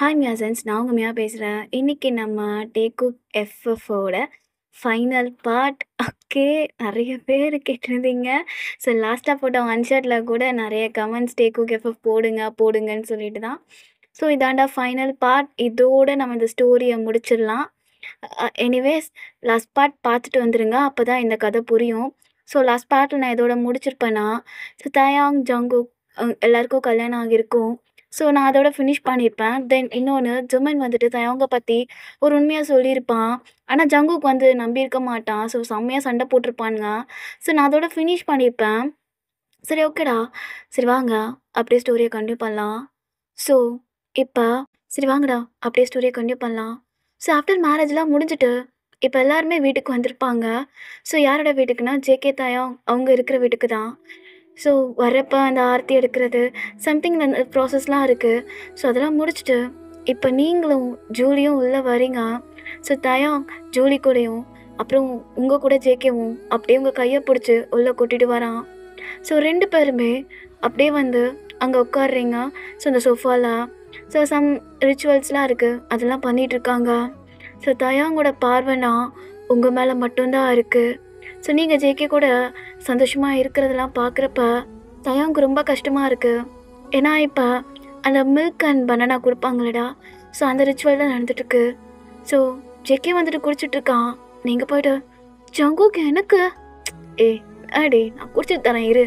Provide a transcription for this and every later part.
Hi மியாசன்ஸ், நான் உங்க மியா பேசுகிறேன். இன்னைக்கு நம்ம டேக்குக் எஃப்எஃப்போட ஃபைனல் பார்ட். ஓகே, நிறைய பேர் கேட்டிருந்தீங்க. ஸோ லாஸ்ட்டாக போட்ட ஒன் ஷாட்டில் கூட நிறைய கமெண்ட்ஸ் டேக்குக் எஃப்எஃப் போடுங்க போடுங்கன்னு சொல்லிட்டு தான். ஸோ இதாண்டா ஃபைனல் பார்ட். இதோட நம்ம இந்த ஸ்டோரியை முடிச்சிடலாம். எனிவேஸ், லாஸ்ட் பார்ட் பார்த்துட்டு வந்துடுங்க, அப்போ தான் இந்த கதை புரியும். ஸோ லாஸ்ட் பார்ட்டில் நான் இதோட முடிச்சிருப்பேன்னா, ஸோ தயாங் ஜங்குக் எல்லாருக்கும் கல்யாணம் ஆகியிருக்கும். ஸோ நான் அதோட ஃபினிஷ் பண்ணியிருப்பேன். தென் இன்னொன்று, ஜுமன் வந்துட்டு தயவங்க பற்றி ஒரு உண்மையாக சொல்லியிருப்பான். ஆனால் ஜங்குக் வந்து நம்பியிருக்க மாட்டான். ஸோ செம்மையாக சண்டை போட்டிருப்பானுங்க. ஸோ நான் அதோட ஃபினிஷ் பண்ணியிருப்பேன். சரி, ஓகேடா. சரி வாங்க, அப்படியே ஸ்டோரியை கண்டினியூ பண்ணலாம். ஸோ இப்போ சரி வாங்கடா, அப்படியே ஸ்டோரியை கண்டினியூ பண்ணலாம். ஸோ ஆஃப்டர் மேரேஜ்லாம் முடிஞ்சுட்டு இப்போ எல்லாருமே வீட்டுக்கு வந்திருப்பாங்க. ஸோ யாரோட வீட்டுக்குன்னா, ஜேகே தாயாங் அவங்க இருக்கிற வீட்டுக்கு தான். ஸோ வர்றப்ப அந்த ஆர்த்தி எடுக்கிறது சம்திங் அந்த ப்ராசஸ்லாம் இருக்குது. ஸோ அதெல்லாம் முடிச்சுட்டு இப்போ நீங்களும் ஜூலியும் உள்ளே வரீங்க. ஸோ தயாங் ஜூலி கூடயும் அப்புறம் உங்கள் கூட ஜேகேவும் அப்படியே உங்கள் கையை பிடிச்சி உள்ளே கூட்டிகிட்டு வரான். ஸோ 2 பேருமே அப்படியே வந்து அங்கே உட்காடுறீங்க. ஸோ அந்த சோஃபாவில் ஸோ சம் ரிச்சுவல்ஸ்லாம் இருக்குது, அதெல்லாம் பண்ணிகிட்ருக்காங்க. ஸோ தயாங்கோட பார்வைனா உங்கள் மேலே மட்டும்தான் இருக்குது. ஸோ நீங்கள் ஜேகே கூட சந்தோஷமாக இருக்கிறதெல்லாம் பார்க்குறப்ப தயாங்கு ரொம்ப கஷ்டமாக இருக்குது. ஏன்னா இப்போ அந்த மில்க் அண்ட் பனானா கொடுப்பாங்களடா, ஸோ அந்த ரிச்சுவல் தான் நடந்துட்டுருக்கு. ஸோ ஜேகே வந்துட்டு குடிச்சிட்ருக்கான். நீங்கள் போய்ட்டு ஜங்குக்கு எனக்கு அடி நான் குடிச்சிட்டு தரேன் இரு,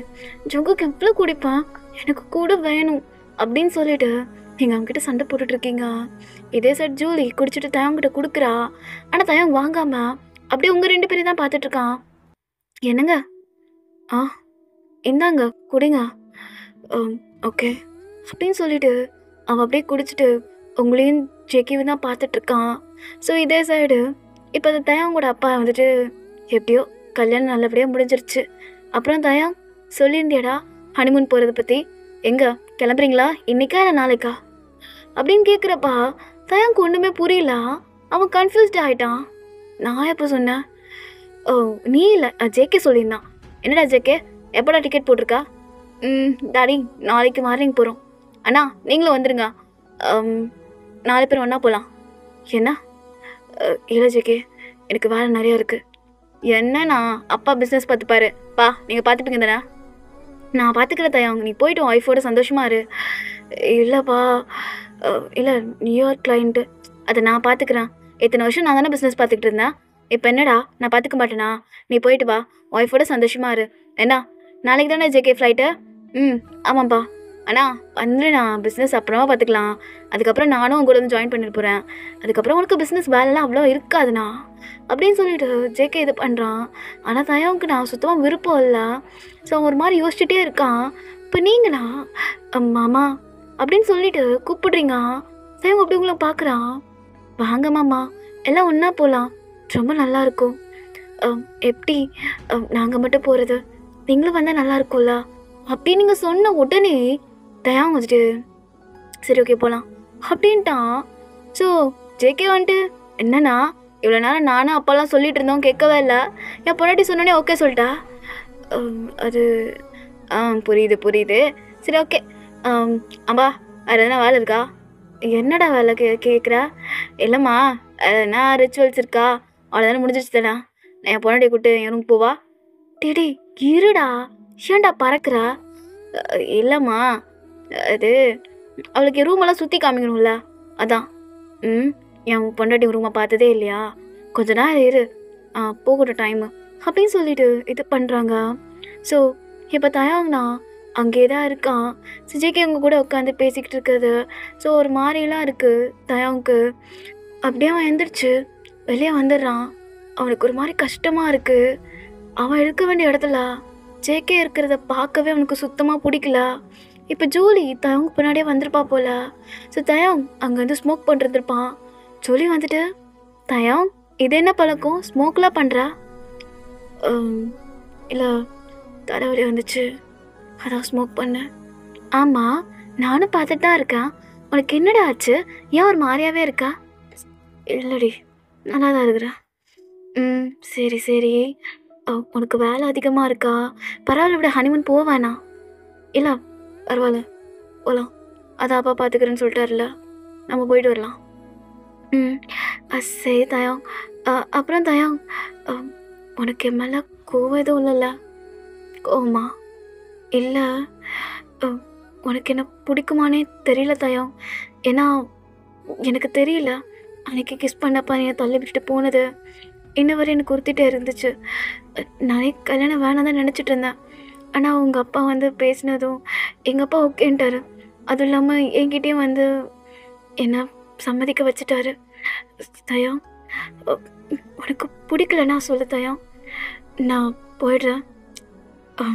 ஜங்குக்கு எவ்வளோ குடிப்பேன், எனக்கு கூட வேணும் அப்படின்னு சொல்லிட்டு நீங்கள் அவங்ககிட்ட சண்டை போட்டுட்ருக்கீங்க. இதே சார் ஜூலி குடிச்சிட்டு தயாங்கிட்ட கொடுக்குறா. ஆனால் தயாங் வாங்காமல் அப்படியே உங்கள் 2 பேரையும் தான் பார்த்துட்ருக்கான். என்னங்க, இந்தாங்க குடிங்க, ஓகே அப்படின்னு சொல்லிட்டு அவன் அப்படியே குடிச்சிட்டு உங்களையும் ஜெக்கியும் தான் பார்த்துட்ருக்கான். ஸோ இதே சைடு இப்போ அந்த தயாங்கோட அப்பா வந்துட்டு எப்படியோ கல்யாணம் நல்லபடியாக முடிஞ்சிருச்சு. அப்புறம் தயாங் சொல்லியிருந்தியாடா ஹனிமூன் போகிறத பற்றி, எங்கே கிளம்புறீங்களா, இன்னைக்கா இல்லை நாளைக்கா அப்படின்னு கேட்குறப்பா தயாங்க்கு ஒன்றுமே புரியல. அவன் கன்ஃபியூஸ்ட் ஆகிட்டான். நான் எப்போ சொன்னேன்? நீ இல்லை, ஜேகே சொல்லியிருந்தான். என்னடா ஜேகே, எப்போடா டிக்கெட் போட்டிருக்கா? டாடி நாளைக்கு மார்னிங் போகிறோம். அண்ணா நீங்களும் வந்துடுங்க, 4 பேர் ஒன்றா போகலாம். என்ன? இல்லை ஜேகே, எனக்கு வேலை நிறையா இருக்குது. என்னண்ணா, அப்பா பிஸ்னஸ் பார்த்துப்பாரு, பா நீங்கள் பார்த்துப்பீங்க தானே? நான் பார்த்துக்கிறேன் தயாங், நீ போய்ட்டு ஒய்ஃபோட சந்தோஷமாக இரு. இல்லைப்பா, இல்லை நியூயார்க் கிளைண்ட்டு, அதை நான் பார்த்துக்கிறேன். இத்தனை வருஷம் நான் தானே பிஸ்னஸ் பார்த்துக்கிட்டு இருந்தேன், இப்போ என்னடா நான் பார்த்துக்க மாட்டேனா? நீ போயிட்டு வா, ஒய்ஃபோட சந்தோஷமாக இரு. என்ன நாளைக்கு தானே ஜேகே ஃப்ளைட்டு? ஆமாம்ப்பா. அண்ணா வந்துடுண்ணா, பிஸ்னஸ் அப்புறமா பார்த்துக்கலாம். அதுக்கப்புறம் நானும் உங்க கூட வந்து ஜாயின் பண்ணிட்டு போகிறேன். அதுக்கப்புறம் உனக்கு பிஸ்னஸ் வேலைலாம் அவ்வளோ இருக்காதுண்ணா அப்படின்னு சொல்லிட்டு ஜேகே இது பண்ணுறான். ஆனால் தயாவுக்கு நான் சுத்தமாக விருப்பம் இல்லை. ஸோ அவன் ஒரு மாதிரி யோசிச்சுட்டே இருக்கான். இப்போ நீங்களா மாமா அப்படின்னு சொல்லிட்டு கூப்பிடுறீங்க. தயாங்க அப்படி உங்களை பார்க்குறான். வாங்க மாமா, எல்லாம் ஒன்றா போகலாம், ரொம்ப நல்லாயிருக்கும். எப்படி நாங்கள் மட்டும் போகிறது, நீங்களும் வந்தால் நல்லா இருக்கும்ல அப்படி நீங்கள் சொன்ன உடனே தயாங்க வந்துட்டு சரி ஓகே போகலாம் அப்படின்ட்டான். ஸோ ஜேகே வந்துட்டு என்னன்னா, இவ்வளோ நேரம் நானும் அப்பாலாம் சொல்லிட்டு இருந்தோம், கேட்கவே இல்லை, என் பொண்டாட்டி சொன்னோடனே ஓகே சொல்லிட்டா. அது புரியுது புரியுது, சரி ஓகே. அம்பா வேறு எதனா வேலை இருக்கா? என்னடா வேலை கேட்குறா? இல்லைம்மா, எதனா ரிச்சுவல்ஸ் இருக்கா? அவ்வளோதானே முடிஞ்சிருச்சு தானே, நான் என் பொண்டாட்டி கூப்பிட்டு என் ரூம் போவா. டேடி இருடா, ஏன்டா பறக்கிறா? இல்லைம்மா, அது அவளுக்கு ரூமெல்லாம் சுற்றி காமிக்கணும்ல, அதான். என் பொண்டாட்டி ரூமை பார்த்ததே இல்லையா, கொஞ்ச நேரம் இரு, போகட்டும் டைமு அப்படின்னு சொல்லிட்டு இது பண்ணுறாங்க. ஸோ இப்போ தயாங்கண்ணா அங்கே தான் இருக்கான். ஜேகே அவங்க கூட உட்காந்து பேசிக்கிட்டு இருக்கிறது. ஸோ ஒரு மாதிரிலாம் இருக்குது தயாவுக்கு. அப்படியே அவன் எழுந்திரிச்சு வெளியே வந்துடுறான். அவனுக்கு ஒரு மாதிரி கஷ்டமாக இருக்குது. அவன் இருக்க வேண்டிய இடத்துல ஜேகே இருக்கிறத பார்க்கவே அவனுக்கு சுத்தமாக பிடிக்கல. இப்போ ஜூலி தயாங் பின்னாடியே வந்திருப்பா போல. ஸோ தயாங் அங்கே வந்து ஸ்மோக் பண்ணிருந்துருப்பான். ஜூலி வந்துட்டு தயாங் இது என்ன பழக்கம், ஸ்மோக்லாம் பண்ணுறா? இல்லை தலைவலி வந்துச்சு, அதான் ஸ்மோக் பண்ணேன். ஆமாம் நானும் பார்த்துட்டு தான் இருக்கேன், உனக்கு என்னடா ஆச்சு, ஏன் ஒரு மாதிரியாவே இருக்கா? இல்லடி நல்லா தான் இருக்கிறேன். சரி சரி, உனக்கு வேலை அதிகமாக இருக்கா? பரவாயில்ல விட, ஹனிமூன் போவேண்ணா. இல்லை பரவாயில்ல போகலாம், அதான் அப்பா பார்த்துக்கிறேன்னு சொல்லிட்டார்ல. நம்ம போயிட்டு வரலாம். ம். சரி தயம். அப்புறம் தயம், அ உனக்கு என் மேலே கோவம் எதுவும் இல்லைல்ல? கோவமா? இல்லை, அ உனக்கு என்ன பிடிக்குமானே தெரியல தயம். ஏன்னா எனக்கு தெரியல, அன்னைக்கு கிஸ் பண்ணப்ப என்னை தள்ளி விட்டுட்டு போனது இன்ன வரை எனக்கு உறுத்திட்டே இருந்துச்சு. நானே கல்யாணம் வேணாம் தான் நினச்சிட்டு இருந்தேன். ஆனால் உங்கள் அப்பா வந்து பேசினதும் எங்கள் அப்பா ஓகேன்ட்டாரு. அதுவும் இல்லாமல் என்கிட்டயும் வந்து என்ன சம்மதிக்க வச்சுட்டாரு. தயா, அ உனக்கு பிடிக்கலன்னா சொல்லு தயா, நான் போயிடுறேன். அ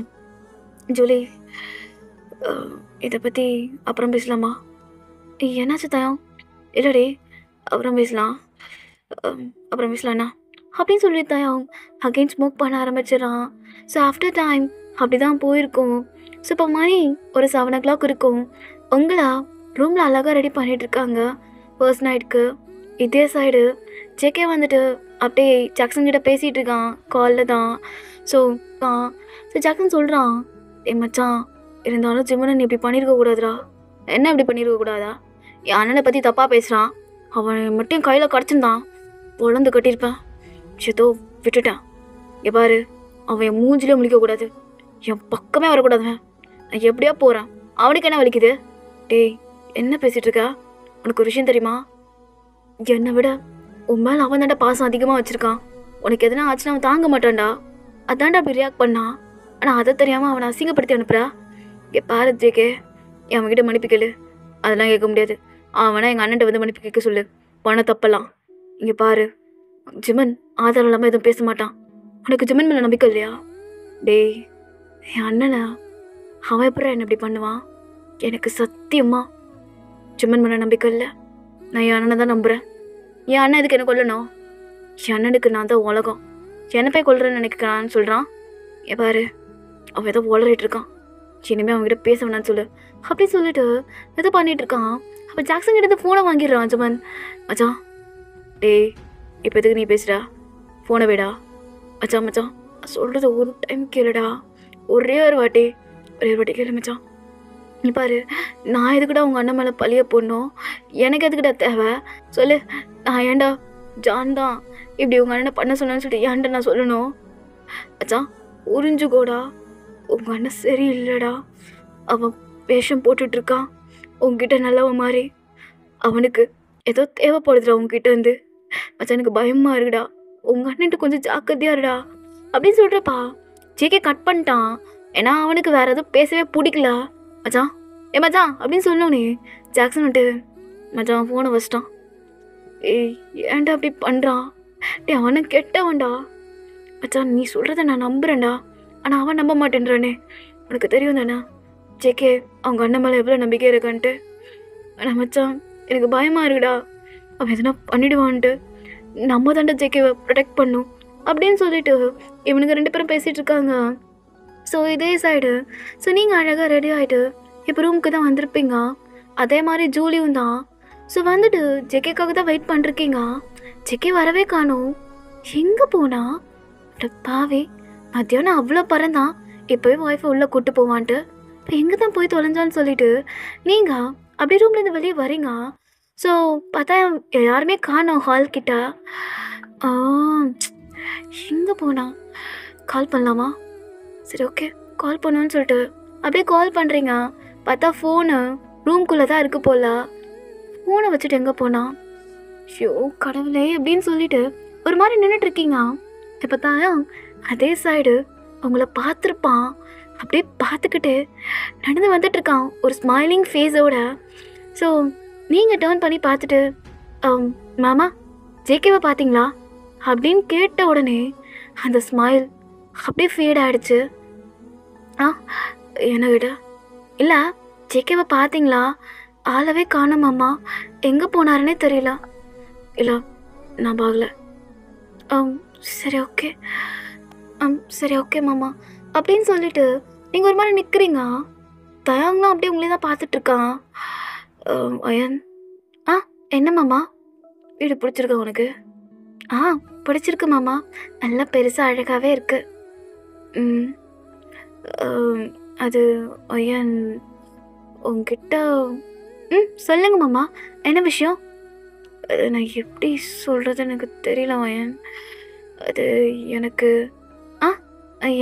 ஜூலி, அ இதை பற்றி அப்புறம் பேசலாமா? என்னாச்சு தயா? இல்லடி, அப்புறம் பேசலாம். அப்புறம் பேசலாண்ணா அப்படின்னு சொல்லி தயா அகெயின் ஸ்மோக் பண்ண ஆரம்பிச்சிடறான். ஸோ ஆஃப்டர் டைம் அப்படி தான் போயிருக்கோம். ஸோ இப்போ மணி ஒரு 7 o'clock இருக்கும். உங்களா ரூமில் அழகாக ரெடி பண்ணிகிட்ருக்காங்க ஃபர்ஸ்ட் நைட்டுக்கு. இதே சைடு ஜேகே வந்துட்டு அப்படியே ஜாக்சன் கிட்ட பேசிகிட்டு இருக்கான், காலில் தான். ஸோ ஸோ ஜாக்சன் சொல்கிறான், ஏ மச்சான், இருந்தாலும் ஜிம்மனை நீ இப்படி பண்ணியிருக்க கூடாதுடா. என்ன இப்படி பண்ணியிருக்க கூடாதா? என் அண்ணனை பற்றி தப்பாக பேசுகிறான். அவன் மட்டும் கையில் கிடச்சிருந்தான், பொழந்து கட்டியிருப்பேன். ஏதோ விட்டுட்டான். இங்கே பாரு, அவன் என் மூஞ்சிலே முழிக்கக்கூடாது, என் பக்கமே வரக்கூடாதுவன். நான் எப்படியா போகிறேன், அவனுக்கு என்ன வலிக்குது? டேய், என்ன பேசிகிட்டு இருக்க? உனக்கு ஒரு விஷயம் தெரியுமா? என்னை விட உன் மேலே அவன் தாண்டா பாசம் அதிகமாக வச்சுருக்கான். உனக்கு எதனா ஆச்சுன்னா அவன் தாங்க மாட்டான்டா. அதான்டா அப்படி ரியாக்ட் பண்ணான். ஆனால் அதை தெரியாமல் அவனை அசிங்கப்படுத்தி அனுப்புறா. இங்கே பாரு ஜேகே, அவன்கிட்ட மன்னிப்பு கேளு. அதெல்லாம் கேட்க முடியாது. அவனா எங்கள் அண்ணன்ட்ட வந்து மன்னிப்பு கேட்க சொல்லு, பண்ண தப்பலாம். இங்கே பாரு, ஜிமன் ஆதாரம் இல்லாமல் எதுவும் பேச மாட்டான். உனக்கு ஜிமன் மேலே நம்பிக்கை இல்லையா? டேய், என் அண்ணனை அவன் எப்படா என்ன இப்படி பண்ணுவான்? எனக்கு சத்தியமா ஜிமன் மேலே நம்பிக்கை இல்லை. நான் என் அண்ணனை தான் நம்புகிறேன். என் அண்ணன் எதுக்கு என்ன கொல்லணும்? என் அண்ணனுக்கு நான் தான் உலகம். என்ன போய் கொல்றேன்னு நினைக்கிறான்னு சொல்கிறான். என் பாரு, அவன் ஏதோ உளறிட்டு இருக்கான். இனிமேல் அவன்கிட்ட பேச வேணான்னு சொல்லு அப்படின்னு சொல்லிட்டு எதோ பண்ணிட்டு இருக்கான். அப்போ ஜாக்சன் கிட்ட ஃபோனை வாங்கிடுறான் ஜிமன். மச்சான், டேய், இப்போ எதுக்கு நீ பேசுடா? ஃபோனை விடா. மச்சான் மச்சான், சொல்கிறது ஒரு டைம் கேளுடா. ஒரே ஒரு வாட்டி கேளு மச்சான். நீ பாரு, நான் எதுக்குடா உங்கள் அண்ணன் மேலே பழிய போடணும்? எனக்கு எதுக்குடா தேவை சொல்லு. நான் ஏன்டா ஜான் தான் இப்படி உங்கள் அண்ணனை பண்ண சொன்னேன்னு சொல்லிட்டு ஏன்டா நான் சொல்லணும்? மச்சான், புரிஞ்சுக்கோடா. உங்கள் அண்ணன் சரியில்லைடா. அவன் வேஷம் போட்டுட்ருக்கான் உங்ககிட்ட நல்லவன் மாதிரி. அவனுக்கு ஏதோ தேவைப்படுதுடா உங்ககிட்ட இருந்து. மச்சான், எனக்கு பயமாக இருக்குடா. உங்கள் அண்ணன்ட்டு கொஞ்சம் ஜாக்கிரதையா இருடா அப்படின்னு சொல்கிறப்பா ஜேகே கட் பண்ணிட்டான். ஏன்னா அவனுக்கு வேறு எதுவும் பேசவே பிடிக்கல. மச்சான், ஏ மச்சான் அப்படின்னு சொன்னோன்னே ஜாக்சன் வந்துட்டு மச்சான் ஃபோனை வச்சிட்டான். ஏய், ஏன்டா அப்படி பண்ணுறான்? டே, அவனை கெட்டவன்டா. மச்சான், நீ சொல்கிறத நான் நம்புகிறேன்டா, ஆனால் அவன் நம்ப மாட்டேன்றானே. உனக்கு தெரியும் தானே ஜேகே அவங்க அண்ணன் மேலே எவ்வளோ நம்பிக்கை இருக்கான்ட்டு. ஆனால் மச்சான், எனக்கு பயமாக இருக்குடா. அவன் எதனா பண்ணிடுவான்ட்டு. நம்ம தாண்டா ஜேகேவை ப்ரொடெக்ட் பண்ணும் அப்படின்னு சொல்லிட்டு இவனுங்க 2 பேரும் பேசிகிட்டு இருக்காங்க. ஸோ இதே சைடு ஸோ நீங்கள் அழகாக ரெடி ஆகிட்டு இப்போ ரூமுக்கு தான் வந்திருப்பீங்க. அதே மாதிரி ஜூலியும் தான். ஸோ வந்துட்டு ஜெகேக்காக தான் வெயிட் பண்ணிருக்கீங்க. ஜெகே வரவே காணோம். எங்கே போனா? பாவே, மத்தியானம் அவ்வளோ பறந்தான், இப்போவே ஒய்ஃபை உள்ளே கூட்டு போவான்ட்டு இப்போ எங்கே தான் போய் தொலைஞ்சான்னு சொல்லிட்டு நீங்கள் அப்படியே ரூம்லேருந்து வெளியே வரீங்க. ஸோ பார்த்தா யாருமே காணோம் ஹால்கிட்ட. எங்கே போனா? கால் பண்ணலாமா? சரி, ஓகே, கால் பண்ணுன்னு சொல்லிட்டு அப்படியே கால் பண்ணுறீங்க. பார்த்தா ஃபோனு ரூம்குள்ளே தான் இருக்கு போல. ஃபோனை வச்சுட்டு எங்கே போனா? ஷோ கடவுளே அப்படின்னு சொல்லிட்டு ஒரு மாதிரி நின்றுட்டுருக்கீங்க. இப்போ தான் அதே சைடு அவங்கள பார்த்துருப்பான். அப்படியே பார்த்துக்கிட்டு நடந்து வந்துட்டுருக்கான் ஒரு ஸ்மைலிங் ஃபேஸோட. ஸோ நீங்கள் டேர்ன் பண்ணி பார்த்துட்டு மாமா ஜேகேவை பார்த்தீங்களா அப்படின்னு கேட்ட உடனே அந்த ஸ்மைல் அப்படியே ஃபேட் ஆகிடுச்சு. என்ன விட இல்லை, ஜேகேவை பார்த்தீங்களா? ஆளவே காணோமாம்மா, எங்கே போனாருன்னே தெரியல. இல்லை, நான் பார்க்கல. சரி ஓகே, சரி ஓகே மாமா அப்படின்னு சொல்லிட்டு நீங்கள் ஒரு மாதிரி நிற்கிறீங்க. தயாங்கலாம் அப்படியே உங்களே தான் பார்த்துட்ருக்கான். அயன், என்ன மாமா, வீடு பிடிச்சிருக்கா உனக்கு? பிடிச்சிருக்கு மாமா, நல்லா பெருசாக அழகாகவே இருக்கு. அது அயன், உங்ககிட்ட ம் சொல்லுங்க மாமா. என்ன விஷயம்? அது நான் எப்படி சொல்கிறது எனக்கு தெரியல வயன். அது எனக்கு ஆ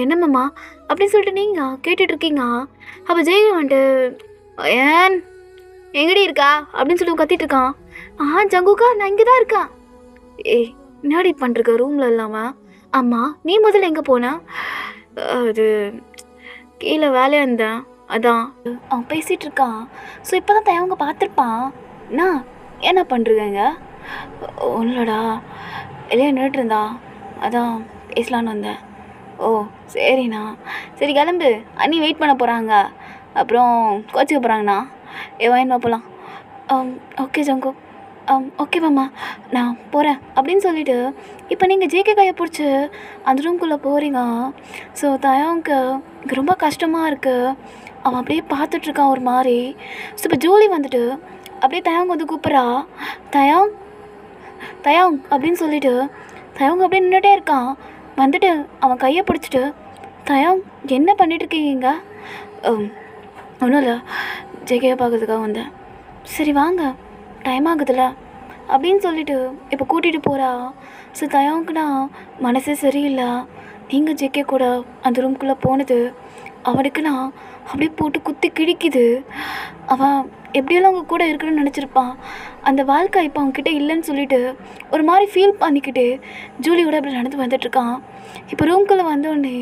என்ன மாமா அப்படின்னு சொல்லிட்டு நீங்கள் கேட்டுட்ருக்கீங்க. அப்போ ஜெய் வந்துட்டு ஏன் எங்கடி இருக்கா அப்படின்னு சொல்லி கத்திட்டு இருக்கான். ஜங்குக்கா நான் இங்கே தான் இருக்கேன். ஏய் என்னடி பண்ணிருக்க ரூமில் இல்லாமல்? ஆமாம் நீ முதல்ல எங்கே போன? அது கீழே வேலையாக இருந்தேன் அதான். அவன் பேசிகிட்டு இருக்கான். ஸோ இப்போ தான் தயவங்க பார்த்துருப்பான். என்ன பண்ணுறீங்க? ஒன்றுடா இல்லையா நின்றுட்டு இருந்தா அதான் பேசலான்னு வந்தேன். ஓ சரிண்ணா, சரி கிளம்பு, அண்ணி வெயிட் பண்ண போகிறாங்க, அப்புறம் கோச்சிக்க போகிறாங்கண்ணா. வாங்கிட்டு போகலாம். ஓகே ஜங்கு. ஓகே மாமா நான் போகிறேன் அப்படின்னு சொல்லிவிட்டு இப்போ நீங்கள் ஜேகே கையை பிடிச்சி அந்த ரூம்குள்ளே போகிறீங்க. ஸோ தயாவுக்கு இங்கே ரொம்ப கஷ்டமாக இருக்குது. அவன் அப்படியே பார்த்துட்ருக்கான் ஒரு மாதிரி. ஸோ இப்போ ஜூலி வந்துட்டு அப்படியே தயாங்க வந்து கூப்பிட்றா. தயாங் தயாங் அப்படின்னு சொல்லிட்டு தயாங்க அப்படியே நின்றுட்டே இருக்கான். வந்துட்டு அவன் கையை பிடிச்சிட்டு தயாங் என்ன பண்ணிகிட்ருக்கீங்க? ஒன்றும் இல்லை, ஜெகையை பார்க்கறதுக்காக வந்தேன். சரி வாங்க டைம் ஆகுதுல்ல அப்படின்னு சொல்லிட்டு இப்போ கூட்டிகிட்டு போகிறா. ஸோ தயாவுக்குனா மனசே சரியில்லை. நீங்கள் ஜெகே கூட அந்த ரூம்குள்ளே போனது அவனுக்குனா அப்படியே போட்டு குத்தி கிழிக்குது. அவன் எப்படியெல்லாம் அவங்க கூட இருக்குன்னு நினச்சிருப்பான். அந்த வாழ்க்கை இப்போ அவங்கக்கிட்ட இல்லைன்னு சொல்லிட்டு ஒரு மாதிரி ஃபீல் பண்ணிக்கிட்டு ஜூலியோட அப்படி நடந்து வந்துட்டுருக்கான். இப்போ ரூம்குள்ளே வந்தோடனே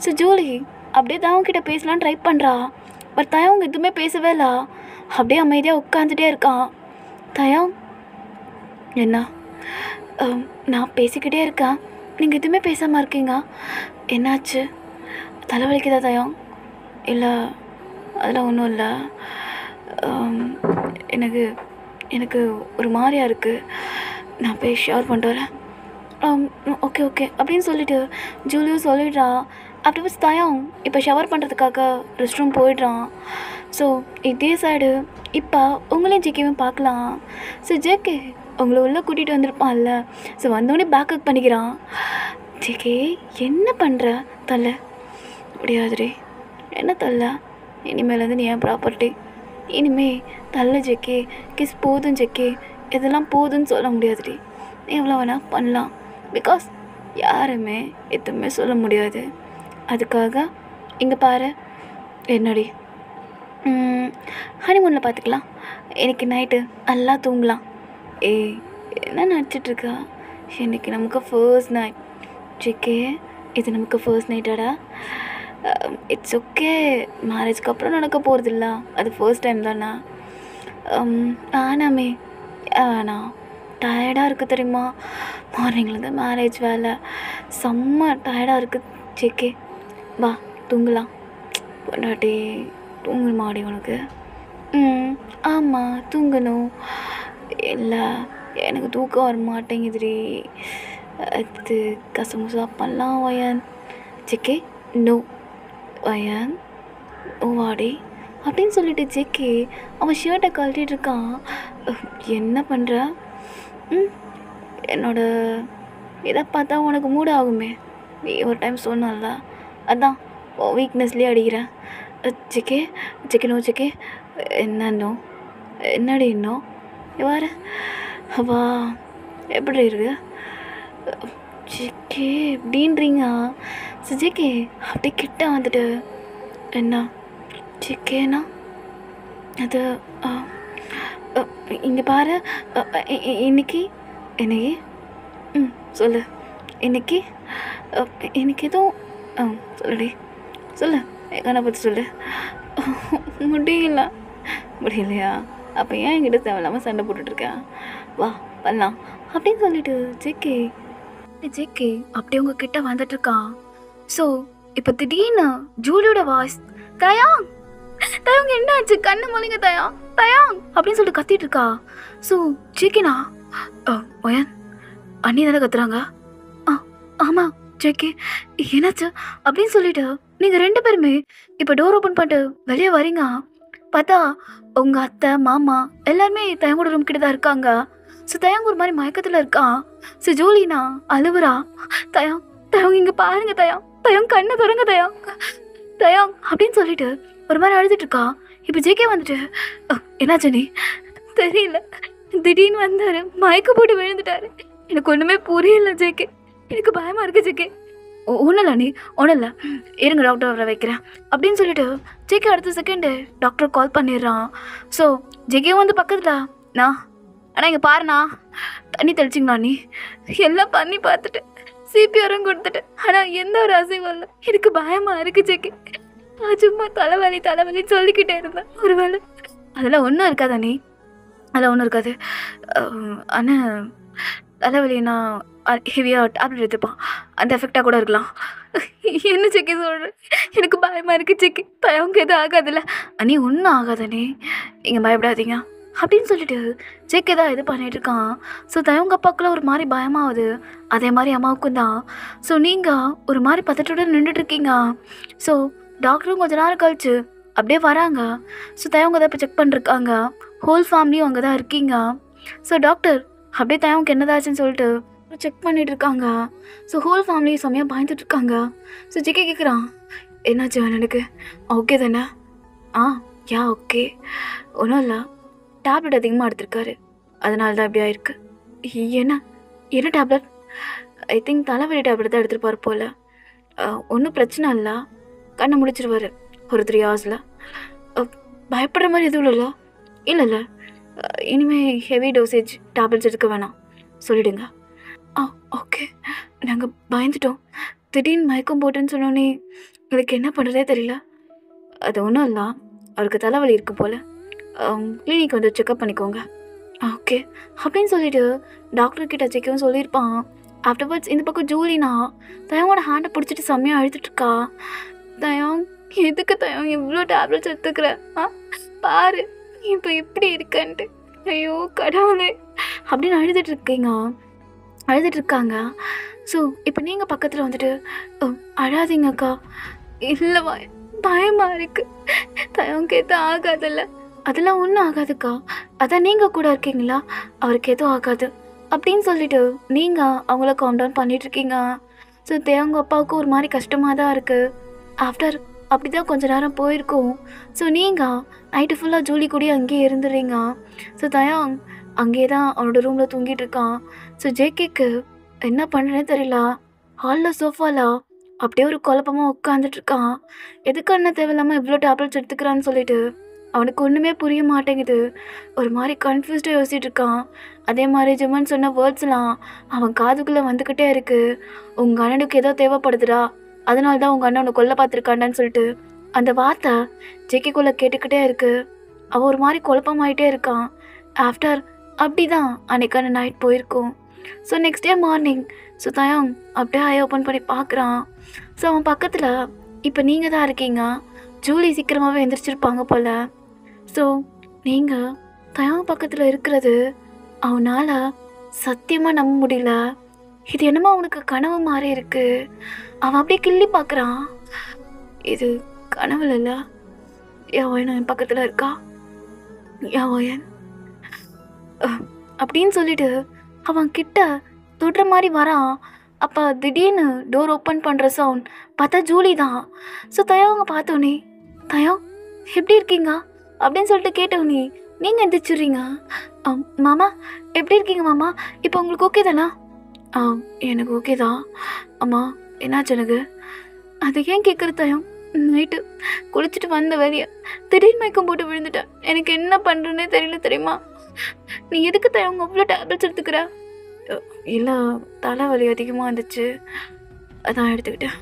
ஸோ ஜூலி அப்படியே தயவங்கிட்ட பேசலான்னு ட்ரை பண்ணுறா. பட் தயவங்க எதுவுமே பேசவே இல்லை. அப்படியே அமைதியாக உட்காந்துட்டே இருக்கான். தயம் என்ன? நான் பேசிக்கிட்டே இருக்கேன், நீங்கள் எதுவுமே பேசாமல் இருக்கீங்க, என்னாச்சு? தலைவலிக்குதா தயம்? இல்லை அதெல்லாம் ஒன்றும் இல்லை. எனக்கு எனக்கு ஒரு மாதிரியாக இருக்குது, நான் போய் ஷவர் பண்ணிட்டு வரேன். ஓகே ஓகே அப்படின்னு சொல்லிவிட்டு ஜூலியும் சொல்லிடுறா. ஆஃப்டர்வர்ட்ஸ் தயம் இப்போ ஷவர் பண்ணுறதுக்காக ரெஸ்ட் ரூம் போயிடுறான். ஸோ இதே சைடு இப்போ உங்களையும் ஜேகேவும் பார்க்கலாம். ஸோ ஜேகே உங்களை உள்ளே கூட்டிகிட்டு வந்திருப்பான்ல. ஸோ வந்தோடனே பேக்கப் பண்ணிக்கிறான். ஜேகே என்ன பண்ணுற? தள்ள முடியாதுரே. என்ன தள்ள? இனிமேலேருந்து நீ ஏன் ப்ராப்பர்ட்டி, இனிமே தள்ள ஜேகே. கிஸ் போதும் ஜேகே, இதெல்லாம் போதும்னு சொல்ல முடியாதுடி. நீ எவ்வளோ வேணால் பண்ணலாம், பிகாஸ் யாருமே எதுவுமே சொல்ல முடியாது. அதுக்காக இங்கே பாரு என்னடி, ஹனிமூனில் பார்த்துக்கலாம், இன்றைக்கி நைட்டு நல்லா தூங்கலாம். ஏய் என்ன நினச்சிட்ருக்கா? இன்றைக்கி நமக்கு ஃபர்ஸ்ட் நைட் ஜேகே, இது நமக்கு ஃபர்ஸ்ட் நைட்டாடா. இட்ஸ் ஓகே, மேரேஜ்க்கு அப்புறம் நடக்க போகிறதில்ல, அது ஃபர்ஸ்ட் டைம் தானே. ஆனாமே வேணா, டயர்டாக இருக்குது தெரியுமா, மார்னிங்லேருந்து மேரேஜ் வேலை, செம்ம டயர்டாக இருக்குது ஜேகே. வா தூங்கலாம். பொண்டாட்டி தூங்கணுமாடி உனக்கு? ஆமாம் தூங்கணும். இல்லை எனக்கு தூக்கம் வர மாட்டேங்குதுடி, அது கசமுசா பண்ணலாம் வயன். ஜேகே நோ வயன் ஓவாடி அப்படின்னு சொல்லிட்டு ஜேகே அவன் ஷர்ட்டை கழட்டிகிட்டு இருக்கான். என்ன பண்ணுற? என்னோட இதை பார்த்தா உனக்கு மூட் ஆகுமே, நீ ஒரு டைம் சொன்னல, அதான் வீக்னஸ்லேயே அடிக்கிறேன். JK JK no JK. என்னன்னோ என்னடி இன்னும் வேறு வா எப்படி இருக்கு ஜேகே எப்படின்றீங்க? ஜேகே அப்படியே கிட்ட வந்துட்டு என்ன ஜேகேனா அது இங்கே பாரு, இன்னைக்கு இன்னைக்கு சொல்லு, இன்னைக்கு எதுவும் சொல்லுடி, சொல்லு, எங்கன்னா பற்றி சொல்லு. முடியலையா? அப்போ ஏன் என்கிட்ட தேவையில்லாமல் சண்டை போட்டுட்ருக்கேன்? வா பண்ணலாம் அப்படின்னு சொல்லிட்டு ஜேகே அப்படியே உங்ககிட்ட வந்துட்டுருக்கான். ஸோ இப்போ திடீர்னு ஜூலியோட வாய்ஸ், தயாங் தயாங் என்ன ஆச்சு, கண்ணு மொழிங்க தயாங் தயாங் அப்படின்னு சொல்லிட்டு கத்திட்டு இருக்கா. ஸோ ஜேகேனா ஒயன் அண்ணி தானே கத்துறாங்க? ஆமாம் ஜேகே என்னாச்சு அப்படின்னு சொல்லிட்டு நீங்கள் 2 பேருமே இப்போ டோர் ஓப்பன் பண்ணிட்டு வெளியே வரீங்க. பார்த்தா உங்கள் அத்தை மாமா எல்லாருமே தயங்கோட ரூம் கிட்ட தான் இருக்காங்க. ஸோ தயங்க ஒரு மாதிரி மயக்கத்தில் இருக்கான். ஸோ ஜூலினா அழுவுறா. தயாங் தயாங் இங்கே பாருங்க தயாங் தயாங் கண்ணை தொடங்க தயாங் தயாங் அப்படின்னு சொல்லிட்டு ஒரு மாதிரி அழுதுட்டு இருக்கா. இப்போ ஜேகே வந்துட்டு என்னாச்சு நீ தெரியல, திடீர்னு வந்தாரு, மயக்க போட்டு விழுந்துட்டாரு. எனக்கு ஒன்றுமே புரியல ஜேகே, எனக்கு பயமாக இருக்கு ஜேகே. ஒன்றும் இல்லை நீ, ஒன்றும் இல்லை, இருங்க டாக்டர் வர வைக்கிறேன் அப்படின்னு சொல்லிட்டு ஜேகே அடுத்த செகண்டு டாக்டர் கால் பண்ணிடுறான். ஸோ ஜேகே வந்து பக்கத்தில் நான் ஆனால் இங்கே பாருண்ணா, தண்ணி தெளிச்சிங்களா நீ, எல்லாம் பண்ணி பார்த்துட்டு சிபிஆரும் கொடுத்துட்டு, ஆனால் எந்த ஒரு அசைவும் இல்லை. எனக்கு பயமாக இருக்கு ஜேகே. நான் சும்மா தலைவலி சொல்லிக்கிட்டே இருந்தேன். ஒரு வேளை அதெல்லாம் ஒன்றும் இருக்காதா நீ, அதெல்லாம் ஒன்றும் இருக்காது. ஆனால் தலைவலி நான் ஹெவியாக டேப்லெட் எடுத்துப்பான், அந்த எஃபெக்டாக கூட இருக்கலாம். என்ன செக்கி சொல்கிறேன், எனக்கு பயமாக இருக்குது செக்கி, தயவுங்க எதுவும் ஆகாதில்ல. அண்ணி ஒன்றும் ஆகாதண்ணே, நீங்கள் பயப்படாதீங்க அப்படின்னு சொல்லிட்டு செக்கே தான் இது பண்ணிகிட்டு இருக்கான். ஸோ தயவுங்க அப்பாவுக்குள்ள ஒரு மாதிரி பயமாகுது, அதே மாதிரி அம்மாவுக்கும் தான். ஸோ நீங்கள் ஒரு மாதிரி பதட்டோடு நின்றுட்டுருக்கீங்க. ஸோ டாக்டரும் கொஞ்ச நேரம் கழிச்சு அப்படியே வராங்க. ஸோ தயவுங்க தான் இப்போ செக் பண்ணிருக்காங்க, ஹோல் ஃபேமிலியும் அங்கே தான் இருக்கீங்க. ஸோ டாக்டர் அப்படியே தயவுக்கு என்னதாச்சுன்னு சொல்லிட்டு செக் பண்ணிட்டு இருக்காங்க. ஸோ ஹோல் ஃபேமிலி செம்மையாக பயந்துட்டு இருக்காங்க. ஸோ ஜிகே கேட்குறான், என்னாச்சு எனக்கு ஓகே தானே? யா ஓகே, ஒன்றும் இல்லை, டேப்லெட் அதிகமாக எடுத்திருக்காரு, அதனால தான் இப்படி ஆயிருக்கு. என்ன டேப்லெட்? ஐ திங்க் தலைவலி டேப்லெட் தான் எடுத்துருப்பார் போல். ஒன்றும் பிரச்சனை இல்லை, கண்ணை முடிச்சிருவார் ஒரு 3 ஹவர்ஸில். பயப்படுற மாதிரி எதுவும் இல்லை? இல்லை, இனிமேல் ஹெவி டோசேஜ் டேப்லெட்ஸ் எடுக்க வேணாம் சொல்லிவிடுங்க. ஓகே, நாங்கள் பயந்துட்டோம், திடீர்னு மயக்கம் போட்டுன்னு சொன்னோன்னே எனக்கு என்ன பண்ணுறதே தெரியல. அது ஒன்றும் இல்லை, அவருக்கு தலைவலி இருக்குது போல், கிளினிக் வந்து செக்அப் பண்ணிக்கோங்க. ஓகே அப்படின்னு சொல்லிவிட்டு டாக்டர்கிட்ட செக்கவும் சொல்லியிருப்பான். ஆஃப்டர்வர்ட்ஸ் இந்த பக்கம் ஜூலினா தயவோட ஹேண்டை பிடிச்சிட்டு செம்மையாக அழுத்துட்ருக்கா. தயம் எதுக்கு தயம் இவ்வளோ டேப்லெட்ஸ் எடுத்துக்கிறேன், பாரு இப்போ எப்படி இருக்கன்ட்டு, ஐயோ கடவுளே அப்படின்னு அழுதுட்ருக்காங்க. ஸோ இப்போ நீங்கள் பக்கத்தில் வந்துட்டு அழாதீங்கக்கா, இல்லை பயமாக இருக்குது, தயவுக்கு எதுவும் ஆகாதில்ல, அதெல்லாம் ஒன்றும் ஆகாதுக்கா, அதான் நீங்கள் கூட இருக்கீங்களா, அவருக்கு எதுவும் ஆகாது அப்படின்னு சொல்லிட்டு நீங்கள் அவங்கள காம் டவுன் பண்ணிகிட்ருக்கீங்க. ஸோ தேவங்க அப்பாவுக்கு ஒரு மாதிரி கஷ்டமாக தான் இருக்குது. ஆஃப்டர் அப்படி தான் கொஞ்சம் நேரம் போயிருக்கும். ஸோ நீங்கள் நைட்டு ஃபுல்லாக ஜூலி கூட அங்கேயே இருந்துடுறீங்க. ஸோ தயாங் அங்கேயே தான் அவனோட ரூமில் தூங்கிட்டு இருக்கான். ஸோ ஜேகேக்கு என்ன பண்ணுறேனே தெரியல, ஹாலில் சோஃபாவில் அப்படியே ஒரு குழப்பமாக உட்காந்துட்ருக்கான். எதுக்கு அண்ணன் தேவையில்லாமல் இவ்வளோ டேப்லெட்ஸ் எடுத்துக்கிறான்னு சொல்லிட்டு அவனுக்கு ஒன்றுமே புரிய மாட்டேங்குது. ஒரு மாதிரி கன்ஃபியூஸ்டாக யோசிச்சுட்டு இருக்கான். அதே மாதிரி ஜிம்மன் சொன்ன வேர்ட்ஸ்லாம் அவன் காதுக்குள்ளே வந்துக்கிட்டே இருக்குது. உங்கள் அண்ணனுக்கு ஏதோ தேவைப்படுதுடா, அதனால தான் உங்கள் அண்ணன் உன்னை கொல்ல பார்த்துருக்காண்டான்னு சொல்லிட்டு அந்த வார்த்தை ஜேகேக்குள்ளே கேட்டுக்கிட்டே இருக்குது. அவன் ஒரு மாதிரி குழப்பமாயிட்டே இருக்கான். ஆஃப்டர் அப்படி தான் அன்றைக்கான நைட் போயிருக்கும். So next day morning so தயாங் அப்படியே ஐ ஓப்பன் பண்ணி பார்க்குறான். ஸோ அவன் பக்கத்தில் இப்போ நீங்கள் தான் இருக்கீங்க. ஜூலி சீக்கிரமாகவே எந்திரிச்சிருப்பாங்க போல். ஸோ நீங்கள் தயாங் பக்கத்தில் இருக்கிறது அவனால் சத்தியமாக நம்ப முடியல. இது என்னமோ அவனுக்கு கனவு மாதிரி இருக்குது. அவன் அப்படியே கிள்ளி பார்க்குறான். இது கனவுல இல்லை, யாவன் என் பக்கத்தில் இருக்கா, யாவன் அப்படின்னு சொல்லிட்டு அவன் கிட்ட தொடுற மாதிரி வரான். அப்போ திடீர்னு டோர் ஓப்பன் பண்ணுற சவுண்ட் பார்த்தா ஜூலி தான். ஸோ தயாவங்க பார்த்தோன்னே, தயாங் எப்படி இருக்கீங்க அப்படின்னு சொல்லிட்டு கேட்டோன்னே நீங்கள் எந்திரிச்சிடுறீங்க. மாமா எப்படி இருக்கீங்க மாமா, இப்போ உங்களுக்கு ஓகே தானா? எனக்கு ஓகே தான். அம்மா என்னாச்சு எனக்கு? அது ஏன் கேட்குற தயம், நைட்டு குளிச்சுட்டு வந்த வெளியே திடீர்னு மயக்கம் போட்டு விழுந்துட்டேன். எனக்கு என்ன பண்ணுறேன்னே தெரியல தெரியுமா. நீ எதுக்கு தயவங்க அவ்வளோ டேப்லெட்ஸ் எடுத்துக்கிற? இல்லை, தலைவலி அதிகமாக இருந்துச்சு, அதான் எடுத்துக்கிட்டேன்.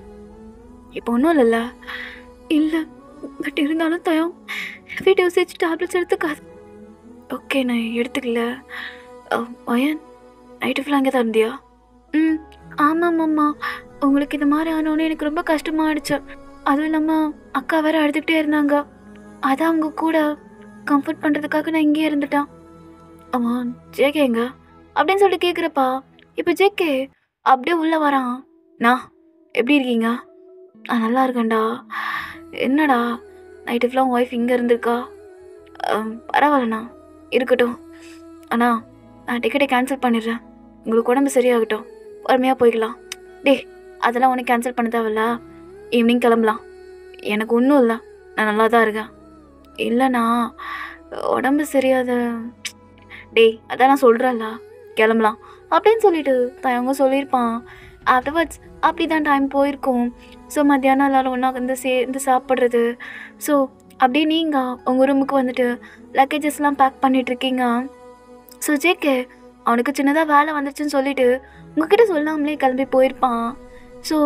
இப்போ ஒன்றும் இல்லைல்ல? இல்லை, பட் இருந்தாலும் தயம் ஹெவி டோசேஜ் டேப்லெட்ஸ் எடுத்துக்காது. ஓகே நான் எடுத்துக்கல. அயன் நைட்டு ஃபுல்லாக அங்கே தான் இருந்தியா? ஆமாம்மாம்மா, உங்களுக்கு இந்த மாதிரி ஆனோடனே எனக்கு ரொம்ப கஷ்டமாகிடுச்சு. அதுவும் இல்லாமல் அக்கா வேறு அழுதுகிட்டே இருந்தாங்க, அதான் அவங்க கூட கம்ஃபர்ட் பண்ணுறதுக்காக நான் இங்கேயே இருந்துட்டேன். ஆமாம் ஜேகேங்க அப்படின்னு சொல்லிட்டு கேட்குறப்பா இப்போ ஜேகே அப்படியே உள்ளே வரான். நான் எப்படி இருக்கீங்க? நான் நல்லா இருக்கேன்டா. என்னடா நைட்டு ஃபுல்லாக உங்கள் ஒய்ஃப் இங்கே இருந்திருக்கா? பரவாயில்லண்ணா, இருக்கட்டும். அண்ணா நான் டிக்கெட்டை கேன்சல் பண்ணிடுறேன், உங்களுக்கு உடம்பு சரியாகட்டும், பொறுமையாக போய்க்கலாம். டே அதெல்லாம் உனக்கு கேன்சல் பண்ண தேவையில்ல, ஈவினிங் கிளம்பலாம். எனக்கு ஒன்றும் இல்லை, நான் நல்லா தான் இருக்கேன். இல்லைண்ணா, உடம்பு சரியாத. டேய் அதான் நான் சொல்கிறேன்ல, கிளம்பலாம் அப்படின்னு சொல்லிட்டு தயங்க சொல்லியிருப்பான். ஆஃப்டர்வர்ட்ஸ் அப்படி தான் டைம் போயிருக்கும். ஸோ மத்தியானம் எல்லோரும் ஒன்றா வந்து சேர்ந்து சாப்பிட்றது. ஸோ அப்படியே நீங்கள் உங்கள் ரூமுக்கு வந்துட்டு லக்கேஜஸ்லாம் பேக் பண்ணிகிட்ருக்கீங்க. ஸோ ஜேகே அவனுக்கு சின்னதாக வேலை வந்துச்சுன்னு சொல்லிட்டு உங்ககிட்ட சொல்லாமலே கிளம்பி போயிருப்பான். ஸோ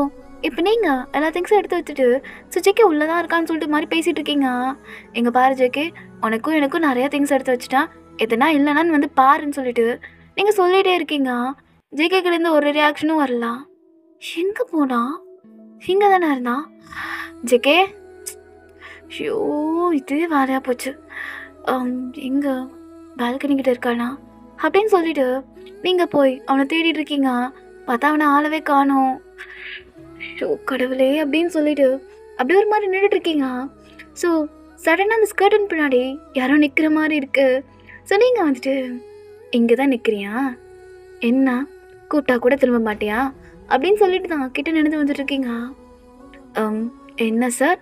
இப்போ நீங்கள் எல்லா திங்ஸும் எடுத்து வச்சுட்டு ஸோ ஜேகே உள்ளே தான் இருக்கான்னு சொல்லிட்டு மாதிரி பேசிகிட்டு இருக்கீங்க. எங்கள் பாரு ஜேகே, உனக்கும் எனக்கும் நிறையா திங்ஸ் எடுத்து வச்சுட்டான், எதுனா இல்லைனான்னு வந்து பாருன்னு சொல்லிட்டு நீங்கள் சொல்லிகிட்டே இருக்கீங்க. ஜேகேக்கிலேருந்து ஒரு ரியாக்ஷனும் வரலாம். எங்கே போனா? இங்கே தானே இருந்தான். ஜேகே, ஷோ இதே வேலையாக போச்சு. எங்கே பால்கனிக்கிட்ட இருக்கானா அப்படின்னு சொல்லிட்டு நீங்கள் போய் அவனை தேடிட்டு இருக்கீங்க. பார்த்தா அவனை ஆளவே காணோம். ஷோ கடவுளே அப்படின்னு சொல்லிட்டு அப்படியே ஒரு மாதிரி நின்றுட்டு இருக்கீங்க. ஸோ சடனாக அந்த ஸ்கர்டன் பின்னாடி யாரோ நிற்கிற மாதிரி இருக்கு. ஸோ நீங்கள் வந்துட்டு இங்கே தான் நிற்கிறியா, என்ன கூப்பிட்டா கூட திரும்ப மாட்டியா அப்படின்னு சொல்லிட்டு தான் கிட்ட நடந்து வந்துட்டுருக்கீங்க. என்ன சார்,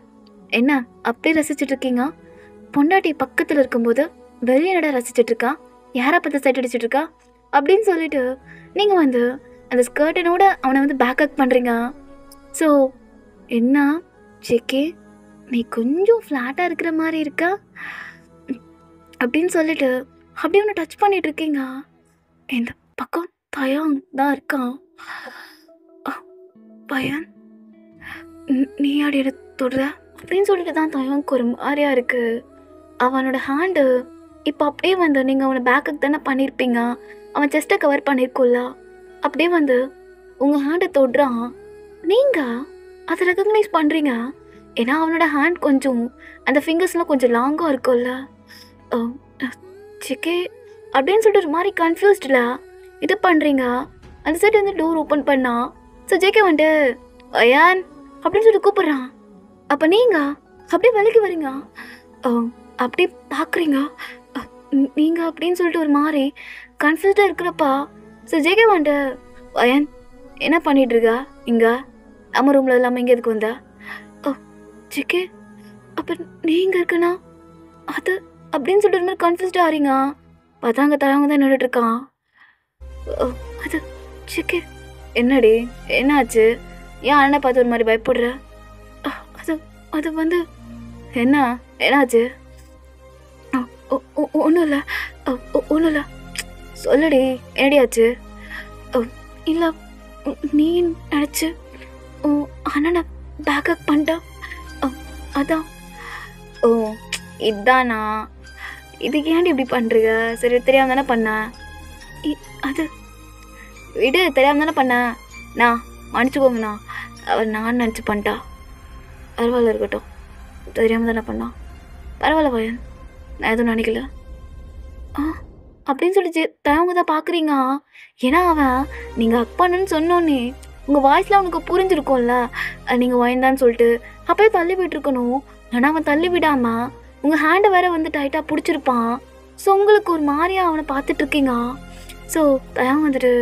என்ன அப்படியே ரசிச்சுட்ருக்கீங்க? பொண்டாட்டி பக்கத்தில் இருக்கும்போது வெளியே நட ரசிச்சிட்ருக்கா, யாரை பார்த்து சைட் அடிச்சிட்ருக்கா அப்படின்னு சொல்லிட்டு நீங்கள் வந்து அந்த ஸ்கர்ட்டனோட அவனை வந்து பேக்கப் பண்ணுறீங்க. ஸோ என்ன ஜேகே, நீ கொஞ்சம் ஃப்ளாட்டாக இருக்கிற மாதிரி இருக்கா அப்படின்னு சொல்லிட்டு அப்படியே ஒன்று டச் பண்ணிட்டு இருக்கீங்க. இந்த பக்கம் தயாங் தான் இருக்கான். பயன், நீ ஆடி எடுத்து தொடுற அப்படின்னு சொல்லிட்டு தான் தயாங்க்கு ஒரு மாதிரியா இருக்கு. அவனோட ஹேண்டு இப்போ அப்படியே வந்து நீங்கள் அவனை பேக்கப் தானே பண்ணியிருப்பீங்க, அவன் செஸ்ட்டை கவர் பண்ணியிருக்கோல்ல, அப்படியே வந்து உங்கள் ஹேண்டை தொடுறான். நீங்கள் அதை ரெக்கக்னைஸ் பண்ணுறீங்க. ஏன்னா அவனோட ஹேண்ட் கொஞ்சம் அந்த ஃபிங்கர்ஸ்லாம் கொஞ்சம் லாங்காக இருக்கும்ல. சிக்கே அப்படின்னு சொல்லிட்டு ஒரு மாதிரி கன்ஃபியூஸ்டில் இது பண்ணுறீங்க. அந்த சைடு வந்து டோர் ஓப்பன் பண்ணா. ஸோ ஜேகே வந்துட்டு அயான் அப்படின்னு சொல்லிட்டு கூப்பிட்றான். அப்போ நீங்கள் அப்படியே விலைக்கு வரீங்க, அப்படி பார்க்குறீங்க நீங்கள் அப்படின்னு சொல்லிட்டு ஒரு மாதிரி கன்ஃபியூஸ்டாக இருக்கிறப்பா. ஸோ ஜேகே வந்துட்டு அயான் என்ன பண்ணிகிட்ருக்கா இங்கே, நம்ம ரூமில் இல்லாமல் இங்கே எதுக்கு வந்தா? ஜேகே அப்போ நீங்கள் இருக்குண்ணா அது அப்படின்னு சொல்லிட்டு ஒரு மாதிரி கன்ஃபியூஸ்டாக ஆறீங்க. பார்த்தா அங்கே தயவங்க தான் நின்றுட்டுருக்கான். அது ஜேகே, என்னடி என்னாச்சு, ஏன் அண்ணனை பார்த்து ஒரு மாதிரி பயப்படுற? அது அது வந்து என்ன என்னாச்சு? ஒன்றும் இல்லை ஒன்றும் இல்லை சொல்லடி, என்னடியாச்சு? இல்லை நீ நினச்சி அண்ணனை பேக்கப் பண்ணிட்டா அதான். ஓ இதானா, இதுக்கு ஏன்டி இப்படி பண்ணுறீங்க? சரி தெரியாமல் தானே பண்ண, அது விடு, தெரியாமல் தானே பண்ண, நான் மன்னிச்சுக்கோங்கண்ணா, அவள் நான் நினச்சி பண்ணிட்டா, பரவாயில்ல இருக்கட்டும், தெரியாமல் தானே பண்ணா, பரவாயில்ல பயன், நான் எதுவும் நினைக்கல அப்படின்னு சொல்லிச்சு. தயவங்க தான் பார்க்குறீங்க. ஏன்னா அவன் நீங்கள் அப்பான்னு சொன்னோன்னே உங்கள் வாய்ஸில் அவனுக்கு புரிஞ்சிருக்கும்ல நீங்கள் வாய்ந்தான்னு சொல்லிட்டு அப்போயே தள்ளி போய்ட்டுருக்கணும். ஆனால் அவன் தள்ளி விடாமல் உங்கள் ஹேண்டை வேற வந்து டைட்டாக பிடிச்சிருப்பான். ஸோ உங்களுக்கு ஒரு மாதிரியாக அவனை பார்த்துட்ருக்கீங்க. ஸோ தயவங்க வந்துட்டு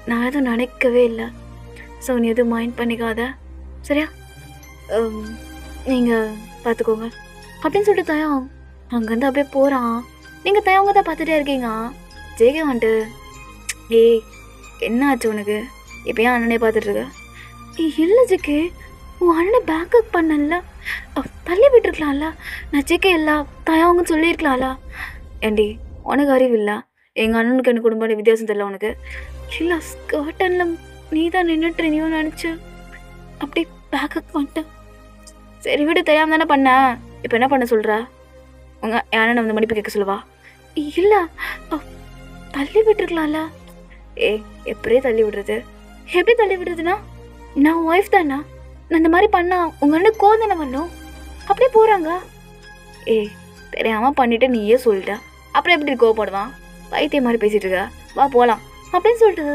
நான் எதுவும் நினைக்கவே இல்லை, ஸோ நீ எதுவும் மைண்ட் பண்ணிக்காத சரியா, நீங்கள் பார்த்துக்கோங்க அப்படின்னு சொல்லிட்டு தயம் அங்கேருந்து அப்படியே போகிறான். நீங்கள் தயவங்க தான் பார்த்துட்டே இருக்கீங்க. ஜேகே வந்துட்டு ஏய் என்ன ஆச்சு உனக்கு, இப்போ ஏன் அண்ணனே பார்த்துட்ருக்க? இல்லை ஜேகே, உன் அண்ணனை பேக்கப் பண்ணல, தள்ளி விட்டுருக்கலாம்ல, நான் ஜேகே இல்லை தயவங்கன்னு சொல்லியிருக்கலாம்ல. ஏண்டி உனக்கு அறிவு இல்லை, எங்கள் அண்ணனுக்கு எனக்கு குடும்பம் வித்தியாசம் தெரியல உனக்கு? இல்லை ஸ்கர்ட்டனில் நீ தான் நின்றுட்டு நீயோ நினச்சி அப்படி பேக்கப் பண்ணிட்டேன். சரி விடு, தெரியாமல் தானே பண்ண, இப்போ என்ன பண்ண சொல்கிற? உங்கள் அண்ணனை வந்து மன்னிப்பு கேட்க சொல்லுவா? இல்லை தள்ளி விட்டுருக்கலாம்ல. எப்படியே தள்ளி விடுறது, எப்படி தள்ளி விடுறதுன்னா, நான் ஒய்ஃப் தானா, நான் இந்த மாதிரி பண்ணா உங்கள் அண்ணன் கோவம் தானே பண்ணும், அப்படியே போகிறாங்க. தெரியாமல் பண்ணிவிட்டு நீயே சொல்லிட்ட, அப்புறம் எப்படி கோவப்படுவான், பைத்தியம் மாதிரி பேசிகிட்டு இருக்க, வா போகலாம் அப்படின்னு சொல்லிட்டு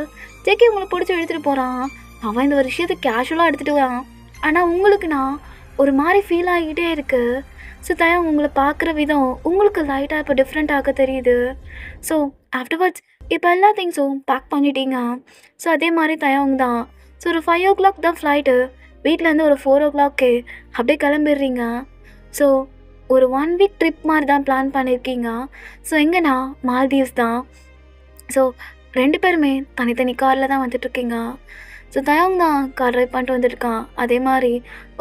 ஜேகே உங்களை பிடிச்சி எடுத்துகிட்டு போகிறான். அவன் இந்த ஒரு விஷயத்தை கேஷுவலாக எடுத்துகிட்டு வரான். ஆனால் உங்களுக்கு நான் ஒரு மாதிரி ஃபீல் ஆகிக்கிட்டே இருக்குது. ஸோ தயம் உங்களை பார்க்குற விதம் உங்களுக்கு லைட்டாக இப்போ டிஃப்ரெண்ட்டாக தெரியுது. ஸோ ஆஃப்டர்வர்ட்ஸ் இப்போ எல்லா திங்ஸும் பேக் பண்ணிட்டீங்க. ஸோ அதே மாதிரி தயவங்க தான். ஸோ ஒரு 5 o'clock தான் ஃப்ளைட்டு, வீட்டிலேருந்து ஒரு 4 o'clock அப்படியே கிளம்பிடுறீங்க. ஸோ ஒரு 1 வீக் ட்ரிப் மாதிரி தான் பிளான் பண்ணியிருக்கீங்க. ஸோ எங்கன்னா மால்தீவ்ஸ் தான். ஸோ 2 பேருமே தனித்தனி காரில் தான் வந்துட்டுருக்கீங்க. ஸோ தயாங் தான் கார் ட்ரைவ் பண்ணிட்டு வந்துட்டுருக்கான். அதே மாதிரி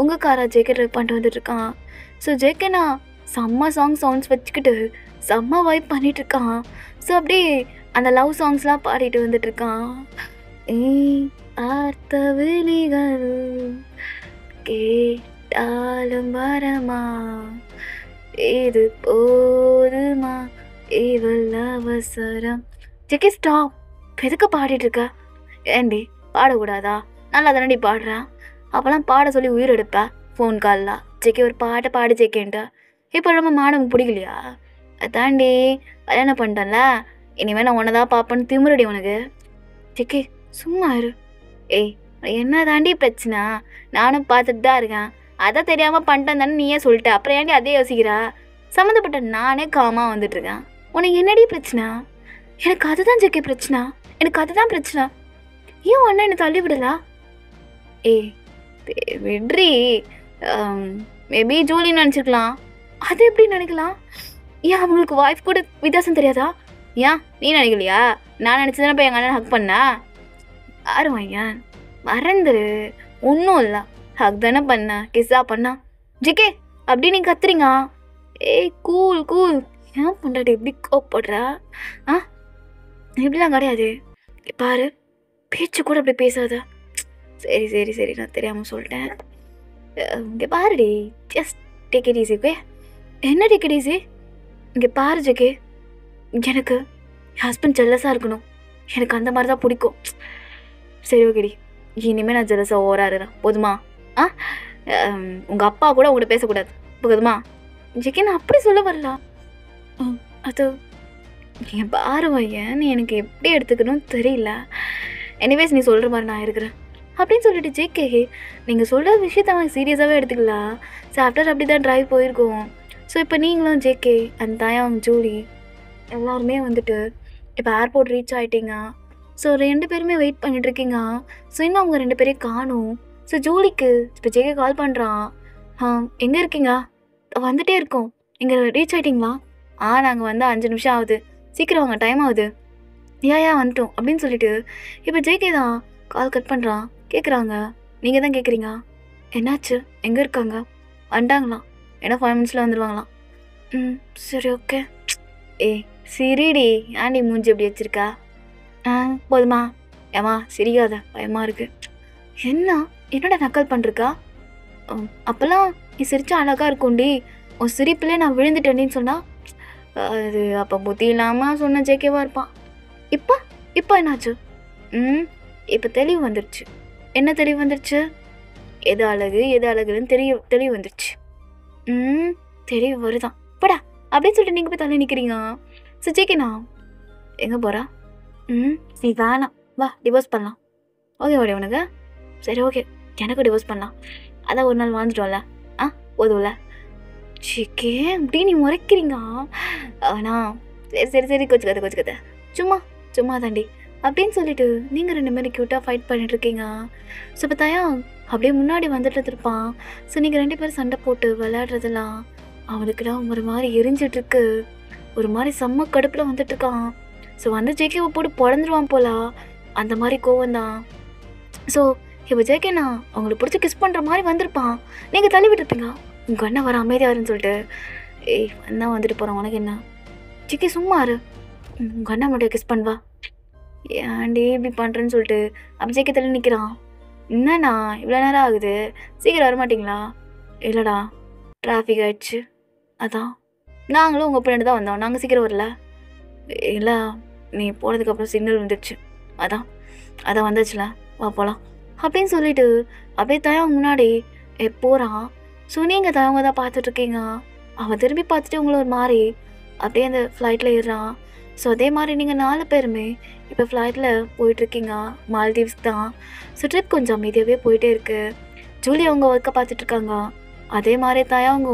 உங்கள் காரை ஜேகே ட்ரைவ் பண்ணிட்டு வந்துட்டுருக்கான். ஸோ ஜேகேனா செம்ம சவுண்ட்ஸ் வச்சுக்கிட்டு செம்ம வைப் பண்ணிகிட்ருக்கான். ஸோ அப்படியே அந்த லவ் சாங்ஸ்லாம் பாடிட்டு வந்துட்டுருக்கான். ஆர்த்த விழிகள் கேட்டாலும் வரமா, இது போதுமா இவள் அவசரம். ஜெகே ஸ்டாப், எதுக்கு பாடிட்டு இருக்க? ஏண்டி பாடக்கூடாதா? நல்லா தானடி பாடுறேன். அப்போல்லாம் பாட சொல்லி உயிர் எடுப்ப ஃபோன் காலில். ஜெகே ஒரு பாட்டை பாடு ஜெகேன்ட்ட. இப்போ நம்ம மாடம் பிடிக்கலையா? அதாண்டி கல்யாணம் பண்ணிட்டேன்ல, இனிமேல் நான் உன்னை தான் பார்ப்பேன்னு திமுறடி உனக்கு. ஜெகே சும்மா இரு. ஏய் என்ன தாண்டி பிரச்சனை? நானும் பார்த்துட்டு தான் இருக்கேன். அதான் தெரியாமல் பண்ணிட்டேன் தானே நீயே சொல்லிட்ட. அப்புறம் ஏன்டி அதே யோசிக்கிறா? சம்மந்தப்பட்ட நானே காமாக வந்துட்டுருக்கேன். உனக்கு என்னடி பிரச்சனை? எனக்கு அதுதான் ஜெகே பிரச்சனை. எனக்கு அதுதான் பிரச்சனை. ஏன் ஒன்றா என்னை தள்ளி விடலா? ஏய் விட்ரி. மேபி ஜூலின்னு நினச்சிருக்கலாம். அது எப்படி நினைக்கலாம்? ஏன் அவங்களுக்கு வாய்ஃப் கூட வித்தியாசம் தெரியாதா? ஏன் நீ நினைக்கலையா? நான் நினச்சதானே போய் எங்கள் அண்ணன் ஹக் பண்ணா. யாரு வையன் மறந்துரு. ஒன்றும் இல்லை, ஹக் தானே பண்ண, கிஸ்ஸா பண்ணா. ஜிகே அப்படி நீ கத்துறீங்க. ஏய் கூல் கூல். ஏன் பொண்டாட்டி எப்படி கோப்படுறா? இப்படிலாம் கிடையாது. பாரு பேச்சு கூட அப்படி பேசாத. சரி சரி சரி நான் தெரியாமல் சொல்லிட்டேன். இங்கே பாருடி, just take it easy. Okay என்ன டேக் இட் ஈஸி? இங்கே பாரு ஜெகே, எனக்கு என் ஹஸ்பண்ட் ஜெல்லஸாக இருக்கணும். எனக்கு அந்த மாதிரி தான் பிடிக்கும். சரி ஓகேடி, இனிமேல் நான் ஜெல்லஸாக ஓவராகிறேன் போதுமா? உங்கள் அப்பா கூட உங்கள்கிட்ட பேசக்கூடாது போதுமா? ஜெகே நான் அப்படி சொல்ல வரலாம். அது என் பாரு வையன், நீ எனக்கு எப்படி எடுத்துக்கணும்னு தெரியல. எனிவேஸ் நீ சொல்கிற மாதிரி நான் இருக்கிறேன் அப்படின்னு சொல்லிட்டு ஜேகே நீங்கள் சொல்கிற விஷயத்த அவன் சீரியஸாகவே எடுத்துக்கலாம். ஸோ ஆஃப்டர் அப்படி தான் ட்ரைவ் போயிருக்கோம். ஸோ இப்போ நீங்களும் ஜேகே அந்த தாயாங் ஜூலி எல்லாருமே வந்துட்டு இப்போ ஏர்போர்ட் ரீச் ஆகிட்டீங்க. ஸோ 2 பேருமே வெயிட் பண்ணிட்டுருக்கீங்க. ஸோ இன்னும் அவங்க 2 பேரையும் காணும். ஸோ ஜூலிக்கு இப்போ ஜேகே கால் பண்ணுறான். எங்கே இருக்கீங்க? வந்துகிட்டே இருக்கோம். இங்கே ரீச் ஆகிட்டிங்களா? நாங்கள் வந்து 5 நிமிஷம் ஆகுது, சீக்கிரம் வாங்க, டைம் ஆகுது. ஏன் வந்துட்டோம் அப்படின்னு சொல்லிட்டு இப்போ ஜேகே தான் கால் கட் பண்ணுறான். கேட்குறாங்க, நீங்கள் தான் கேட்குறீங்க, என்னாச்சு, எங்கே இருக்காங்க? வந்துட்டாங்களாம், ஏன்னா 5 மினிட்ஸில் வந்துடுவாங்களாம். சரி ஓகே. சிரிடி, ஆண்டி மூஞ்சி எப்படி வச்சுருக்கா? போதுமா? ஏமா சிரிக்காத, பயமாக இருக்குது. என்னடா நக்கல் பண்ணிருக்கா? அப்போல்லாம் நீ சிரிச்சா அழகாக இருக்கும்டி, உன் சிரிப்பிலே நான் விழுந்துட்டேன்னு சொன்னால் அது அப்போ புத்தி இல்லாமல் சொன்ன ஜேகேவாக இருப்பான். இப்போ என்னாச்சு? இப்போ தெளிவு வந்துடுச்சு. என்ன தெளிவு வந்துடுச்சு? எது அழகுன்னு தெளிவு வந்துடுச்சு. தெளிவு வருதான் படா அப்படின்னு சொல்லிட்டு நீங்கள் போய் தள்ளி நிற்கிறீங்க. ஸோ ஜேகேண்ணா எங்கே போகிறா? நீ வேணாம், வா டிவோர்ஸ் பண்ணலாம். ஓகே வாடி உனக்கு? சரி ஓகே, எனக்கு டிவோர்ஸ் பண்ணலாம். அதான் ஒரு நாள் வாழ்ந்துட்டோம்ல, போதும்ல. ஜேகே அப்படி நீ முறைக்கிறீங்க. சரி சரி கொச்சுக்காத, சும்மா தாண்டி அப்படின்னு சொல்லிட்டு நீங்கள் 2 பேரும் க்யூட்டாக ஃபைட் பண்ணிட்டுருக்கீங்க. ஸோ இப்போ தயாங் அப்படியே முன்னாடி வந்துட்டு இருப்பான். ஸோ நீங்கள் 2 பேரும் சண்டை போட்டு விளையாடுறதெல்லாம் அவனுக்குலாம் ஒரு மாதிரி எரிஞ்சிட்ருக்கு. ஒரு மாதிரி செம்ம கடுப்பில் வந்துட்டுருக்கான். ஸோ வந்து ஜேகேவை போட்டு பொழந்துருவான் போல, அந்த மாதிரி கோவம் தான். ஸோ இப்போ ஜேகேண்ணா அவங்களுக்கு பிடிச்சி கிஸ் பண்ணுற மாதிரி வந்திருப்பான். நீங்கள் தள்ளி விட்டுருப்பீங்க, உங்கள் அண்ணன் வர அமைதியாருன்னு சொல்லிட்டு. அண்ணா வந்துட்டு போகிறான், உனக்கு என்ன? ஜேகே சும்மா இரு, உங்கள் அண்ணா மட்டும் கிஸ் பண்ணுவா. ஏன்டி இப்படி பண்ணுறேன்னு சொல்லிட்டு அப்போ ஜேகே தள்ளி நிற்கிறான். என்னண்ணா இவ்வளோ நேரம் ஆகுது, சீக்கிரம் வரமாட்டிங்களா? இல்லைடா டிராஃபிக் ஆகிடுச்சு, அதான். நாங்களும் உங்கள் பின்னாடி தான் வந்தோம், நாங்கள் சீக்கிரம் வரல. இல்லை நீ போனதுக்கப்புறம் சிக்னல் வந்துடுச்சு, அதான் வந்துச்சுல, வா போகலாம் அப்படின்னு சொல்லிட்டு அப்படியே தயாங்க முன்னாடி போகிறான். ஸோ நீங்கள் தயவங்க தான் பார்த்துட்ருக்கீங்க. அவன் திரும்பி பார்த்துட்டு உங்களை ஒரு மாதிரி அப்படியே அந்த ஃப்ளைட்டில் ஏறுறான். ஸோ அதே மாதிரி நீங்கள் 4 பேருமே இப்போ ஃப்ளைட்டில் போயிட்டுருக்கீங்க, மால்தீவ்ஸ் தான். ஸோ ட்ரிப் கொஞ்சம் அமைதியாகவே போயிட்டே இருக்குது. ஜூலி அவங்க ஒர்க்கை பார்த்துட்ருக்காங்க. அதே மாதிரி தயாங்க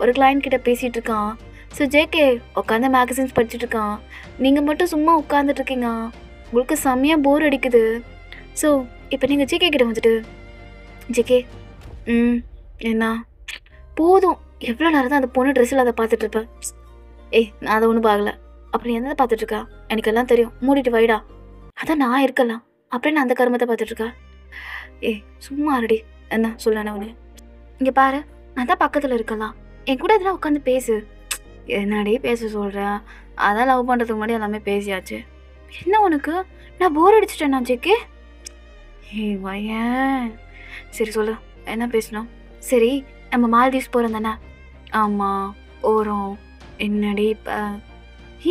ஒரு கிளைண்ட் கிட்ட பேசிகிட்டு இருக்கான். ஸோ ஜேகே உட்காந்து மேகசின்ஸ் படிச்சுட்ருக்கான். நீங்கள் மட்டும் சும்மா உட்காந்துட்ருக்கீங்க, உங்களுக்கு செம்மையாக போர் அடிக்குது. ஸோ இப்போ நீங்கள் ஜேகே கிட்ட வந்துட்டு, ஜேகே என்ன போதும் எவ்வளோ நேரம் தான் அந்த பொண்ணு ட்ரெஸ்ஸில் அதை பார்த்துட்டு இருப்பேன். ஏய் நான் அதை ஒன்றும் பார்க்கல. அப்புறம் என்னதை பார்த்துட்ருக்கா? எனக்கு எல்லாம் தெரியும், மூடிட்டு வைடா. அதான் நான் இருக்கலாம் அப்படின்னு அந்த கருமத்தை பார்த்துட்ருக்கா. ஏய் சும்மா இருடி. என்ன சொல்லணும் ஒன்று? இங்கே பாரு, நான் தான் பக்கத்தில் இருக்கலாம், என் கூட இதெல்லாம் உட்காந்து பேசு. என்னடி பேச சொல்கிறேன்? அதான் லவ் பண்ணுறதுக்கு முன்னாடி எல்லாமே பேசியாச்சு. என்ன உனக்கு? நான் போர் அடிச்சிட்டேன் நான் ஜேக்கே. ஏய் வயன், சரி சொல்லு, என்ன பேசணும்? சரி நம்ம மால்தீவ்ஸ் போகிறோம் தானே? ஆமாம் போகிறோம். என்னடி இப்போ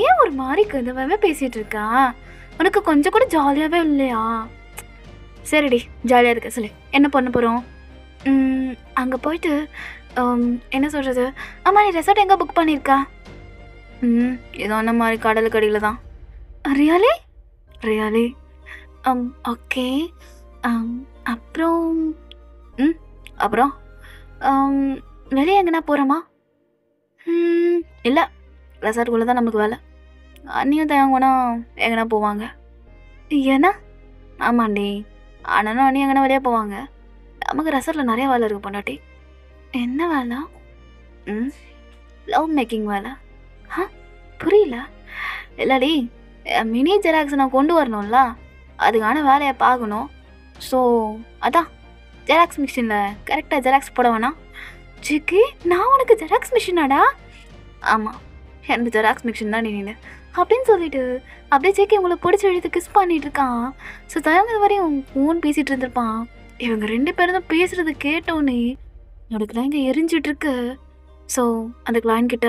ஏன் ஒரு மாதிரி கதவாகவே பேசிகிட்டு இருக்கா? உனக்கு கொஞ்சம் கூட ஜாலியாகவே இல்லையா? சரிடி ஜாலியாக இருக்க சொல்லு, என்ன பண்ண போகிறோம்? அங்கே போயிட்டு என்ன சொல்கிறது? ஆமாம் நீ ரெசார்ட் எங்கே புக் பண்ணியிருக்கா? ஏதோ அந்த மாதிரி கடலுக்கு அடியில் தான். Really really okay. அப்புறம் அப்புறம் வெளியே எங்கன்னா போகிறோமா? இல்லை, ரெசார்ட்டுக்குள்ளே தான் நமக்கு வேலை. அண்ணியும் தயங்கனா எங்கன்னா போவாங்க. ஏன்னா? ஆமாண்டி, அண்ணனும் அண்ணி எங்கன்னா வெளியே போவாங்க. நமக்கு ரெசார்ட்டில் நிறைய வேலை இருக்குது பொண்டாட்டி. என்ன வேலை? லவ் மேக்கிங் வேலை. புரியல. இல்லடி, மினி ஜெராக்ஸ் நான் கொண்டு வரணும்ல, அதுக்கான வேலையை பார்க்கணும். ஸோ அதான் ஜெராக்ஸ் மிஷினில் கரெக்டாக ஜெராக்ஸ் போட வேணாம். ஜிக்கி நான் உனக்கு ஜெராக்ஸ் மிஷினாடா? ஆமாம், எனக்கு ஜெராக்ஸ் மிஷின் தான் நீ அப்படின்னு சொல்லிட்டு அப்படியே ஜேக்கி உங்களுக்கு பிடிச்ச எழுத்து கிஸ் பண்ணிட்டு இருக்கான். ஸோ தயங்க வரையும் ஃபோன் பேசிகிட்டு இருந்திருப்பான். இவங்க 2 பேரும் தான் பேசுகிறத கேட்டோன்னே எனக்கு இங்கே எரிஞ்சிட்டு இருக்கு. ஸோ அந்த கிளைண்ட் கிட்ட,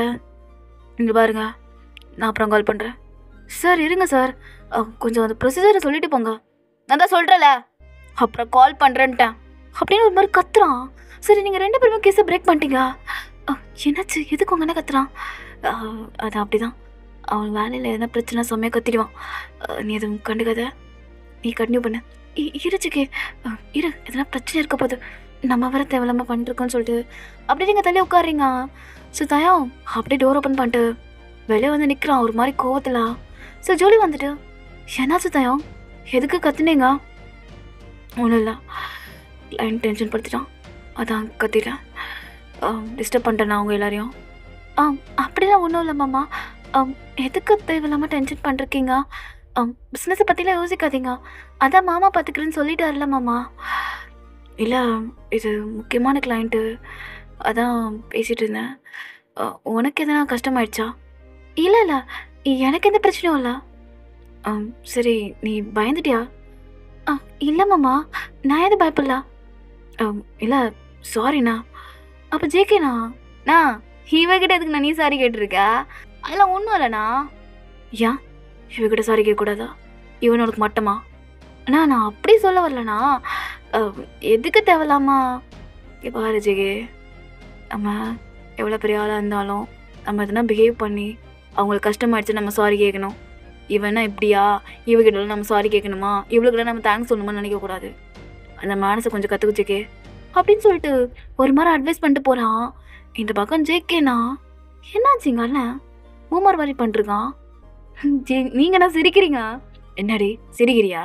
இங்கே பாருங்க நான் அப்புறம் கால் பண்ணுறேன். சார் இருங்க சார், கொஞ்சம் அந்த ப்ரொசீஜரை சொல்லிட்டு போங்க. நான் தான் சொல்கிறேன்ல அப்புறம் கால் பண்ணுறேன்ட்டேன் அப்படின்னு ஒரு மாதிரி கத்துறான். சரி நீங்கள் 2 பேருமே கேஸை பிரேக் பண்ணிட்டீங்க. என்னாச்சு? எதுக்கு உங்க என்ன கத்துறான்? அது அப்படி தான், அவன் வேலையில் எதனா பிரச்சனை செம்மையாக கத்திடுவான். நீ எதுவும் கண்டுக்காத, நீ கண்டினியூ பண்ண. இருச்சுக்கே இரு, எதனா பிரச்சனை இருக்க போது, நம்ம வர தேவையில்லாமல் பண்ணிட்டுருக்கோன்னு சொல்லிட்டு அப்படியே நீங்கள் தள்ளி உட்காடுறீங்க. ஸோ தயம் அப்படியே டோர் ஓப்பன் பண்ணிட்டு வெளியே வந்து நிற்கிறான் ஒரு மாதிரி கோவத்தில். ஸோ ஜோலி வந்துட்டு, என்னாச்சு தயம், எதுக்கு கத்துனீங்க? ஒன்றும் இல்லை, லைன் டென்ஷன் படுத்திட்டான், அதான் கத்திட்டேன். டிஸ்டர்ப் பண்ணிட்டேன் நான் அவங்க எல்லாரையும். அப்படிலாம் ஒன்றும் இல்லை மாமா. எதுக்கு தேவையில்லாமல் டென்ஷன் பண்ணிருக்கீங்க? பிஸ்னஸை பற்றிலாம் யோசிக்காதீங்க, அதான் மாமா பார்த்துக்கிறேன்னு சொல்லிட்டாருல மாமா. இல்லை இது முக்கியமான கிளைண்ட்டு, அதான் பேசிகிட்டு இருந்தேன். உனக்கு எதனா கஷ்டமாயிடுச்சா? இல்லை இல்லை, எனக்கு எந்த பிரச்சனையும் இல்லை. சரி நீ பயந்துட்டியா? இல்லை மாமா, நான் எது பயப்படல. இல்லை சாரிண்ணா. அப்போ ஜேகேண்ணா, நான் இவகிட்ட எதுக்கு நான் நீ சாரி கேட்டிருக்க? அதெல்லாம் ஒன்றும் இல்லைண்ணா. ஏன் இவகிட்ட சாரி கேட்கக்கூடாதா? இவன் உனக்கு மட்டமா? அண்ணா நான் அப்படி சொல்ல வரலண்ணா, எதுக்கு தேவையில்லாமா? பாரு ஜெகே, நம்ம எவ்வளோ பெரிய ஆளாக இருந்தாலும் நம்ம எதுனா பிஹேவ் பண்ணி அவங்களுக்கு கஷ்டமாயிடுச்சு நம்ம சாரி கேட்கணும். இவனா இப்படியா, இவகிட்ட நம்ம சாரி கேட்கணுமா, இவளுக்கிட்ட நம்ம தேங்க்ஸ் சொல்லணுமான்னு நினைக்கக்கூடாது. அந்த மனசை கொஞ்சம் கற்றுக்குச்சிக்கே அப்படின்னு சொல்லிட்டு ஒரு மாதிரி அட்வைஸ் பண்ணிட்டு போகிறான். இந்த பக்கம் ஜேகேண்ணா, என்னாச்சுங்க அண்ணன் மூமார் மாதிரி பண்ணிருக்கான். நீங்கண்ணா சிரிக்கிறீங்க? என்னடி சிரிக்கிறியா?